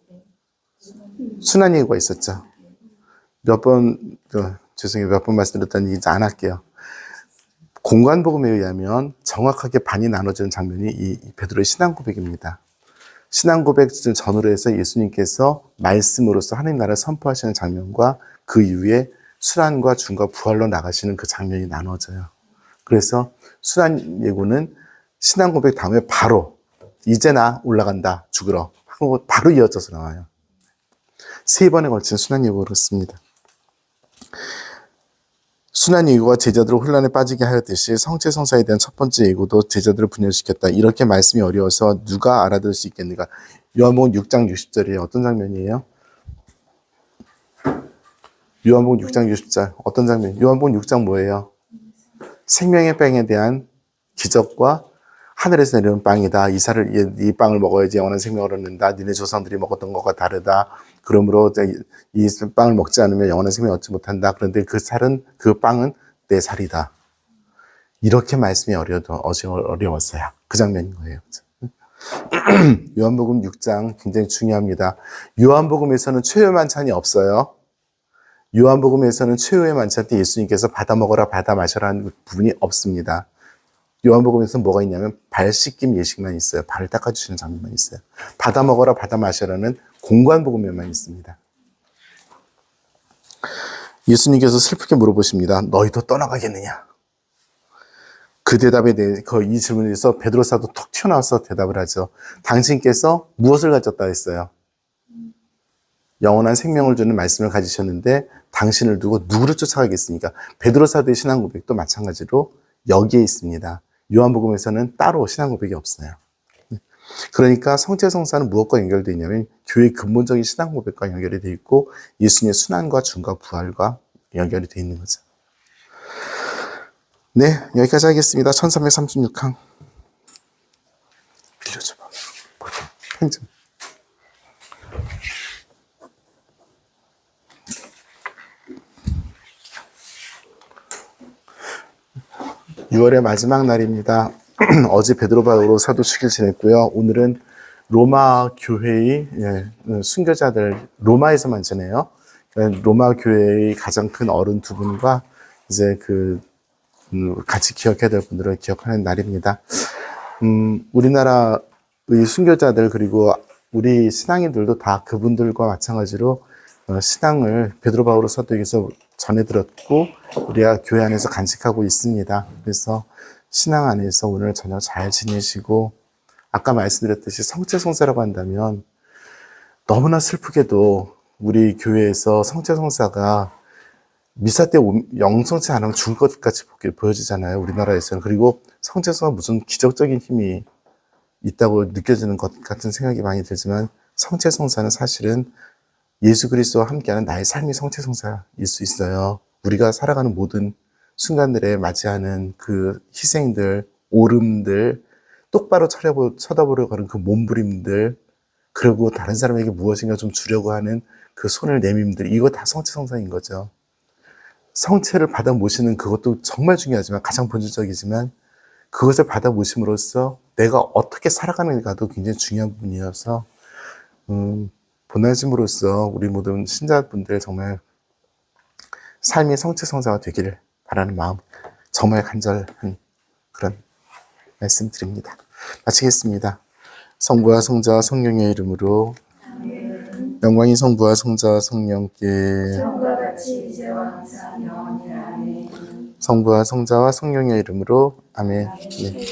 순환 예고가 있었죠. 죄송해요. 몇 번 말씀드렸다니 이제 안 할게요. 공관복음에 의하면 정확하게 반이 나눠지는 장면이 이 베드로의 신앙 고백입니다. 신앙 고백 전후로 해서 예수님께서 말씀으로서 하나님 나라를 선포하시는 장면과 그 이후에 순환과 중과 부활로 나가시는 그 장면이 나눠져요. 그래서 순환 예고는 신앙 고백 다음에 바로 이제 나 올라간다 죽으러 하고 바로 이어져서 나와요. 3번에 걸친 순환 예고를 씁니다. 순환 예고가 제자들을 혼란에 빠지게 하였듯이 성체성사에 대한 첫 번째 예고도 제자들을 분열시켰다. 이렇게 말씀이 어려워서 누가 알아들을 수 있겠는가? 요한복음 6장 60절이에요. 어떤 장면이에요? 요한복음 6장 60절 어떤 장면? 요한복음 6장 뭐예요? 생명의 빵에 대한 기적과 하늘에서 내려온 빵이다. 이 빵을 먹어야지 영원한 생명을 얻는다. 니네 조상들이 먹었던 것과 다르다. 그러므로 이 빵을 먹지 않으면 영원한 생명을 얻지 못한다. 그런데 그 빵은 내 살이다. 이렇게 말씀이 어려웠어요. 그 장면인 거예요. 요한복음 6장 굉장히 중요합니다. 요한복음에서는 최후의 만찬이 없어요. 요한복음에서는 최후의 만찬 때 예수님께서 받아 먹어라 받아 마셔라는 부분이 없습니다. 요한복음에서는 뭐가 있냐면 발 씻김 예식만 있어요. 발을 닦아주시는 장면만 있어요. 받아 먹어라 받아 마셔라는 공관복음에만 있습니다. 예수님께서 슬프게 물어보십니다. 너희도 떠나가겠느냐? 그 대답에 대해 이 질문에 대해서 베드로 사도 톡 튀어나와서 대답을 하죠. 당신께서 무엇을 가졌다 했어요? 영원한 생명을 주는 말씀을 가지셨는데 당신을 두고 누구를 쫓아가겠습니까? 베드로 사도의 신앙 고백도 마찬가지로 여기에 있습니다. 요한복음에서는 따로 신앙 고백이 없어요. 그러니까 성체성사는 무엇과 연결되어 있냐면 교회의 근본적인 신앙 고백과 연결이 되어 있고 예수님의 순환과 중과 부활과 연결이 되어 있는 거죠. 네, 여기까지 하겠습니다. 1336항 빌려줘봐. 펜 좀. 6월의 마지막 날입니다. 어제 베드로 바오로 사도 축일 지냈고요. 오늘은 로마 교회의 순교자들 로마에서만 지내요. 로마 교회의 가장 큰 어른 두 분과 이제 같이 기억해야 될 분들을 기억하는 날입니다. 우리나라의 순교자들 그리고 우리 신앙인들도 다 그분들과 마찬가지로 신앙을 베드로 바오로 사도에게서 전해 들었고 우리가 교회 안에서 간직하고 있습니다. 그래서 신앙 안에서 오늘 저녁 잘 지내시고 아까 말씀드렸듯이 성체성사라고 한다면 너무나 슬프게도 우리 교회에서 성체성사가 미사 때 영성치 않으면 죽을 것 같이 보여지잖아요. 우리나라에서는. 그리고 성체성사가 무슨 기적적인 힘이 있다고 느껴지는 것 같은 생각이 많이 들지만 성체성사는 사실은 예수 그리스도와 함께하는 나의 삶이 성체성사일 수 있어요. 우리가 살아가는 모든 순간들에 맞이하는 그 희생들, 오름들, 똑바로 쳐다보려고 하는 그 몸부림들, 그리고 다른 사람에게 무엇인가 좀 주려고 하는 그 손을 내밈들, 이거 다 성체성사인 거죠. 성체를 받아 모시는 그것도 정말 중요하지만 가장 본질적이지만 그것을 받아 모심으로써 내가 어떻게 살아가는가도 굉장히 중요한 부분이어서 보내짐으로써 우리 모든 신자분들 정말 삶의 성취성사가 되기를 바라는 마음 정말 간절한 그런 말씀 드립니다. 마치겠습니다. 성부와 성자와 성령의 이름으로 영광이 성부와 성자와 성령께 처음과 같이 이제와 항상 영원히 아멘. 성부와 성자와 성령의 이름으로 아멘. 네.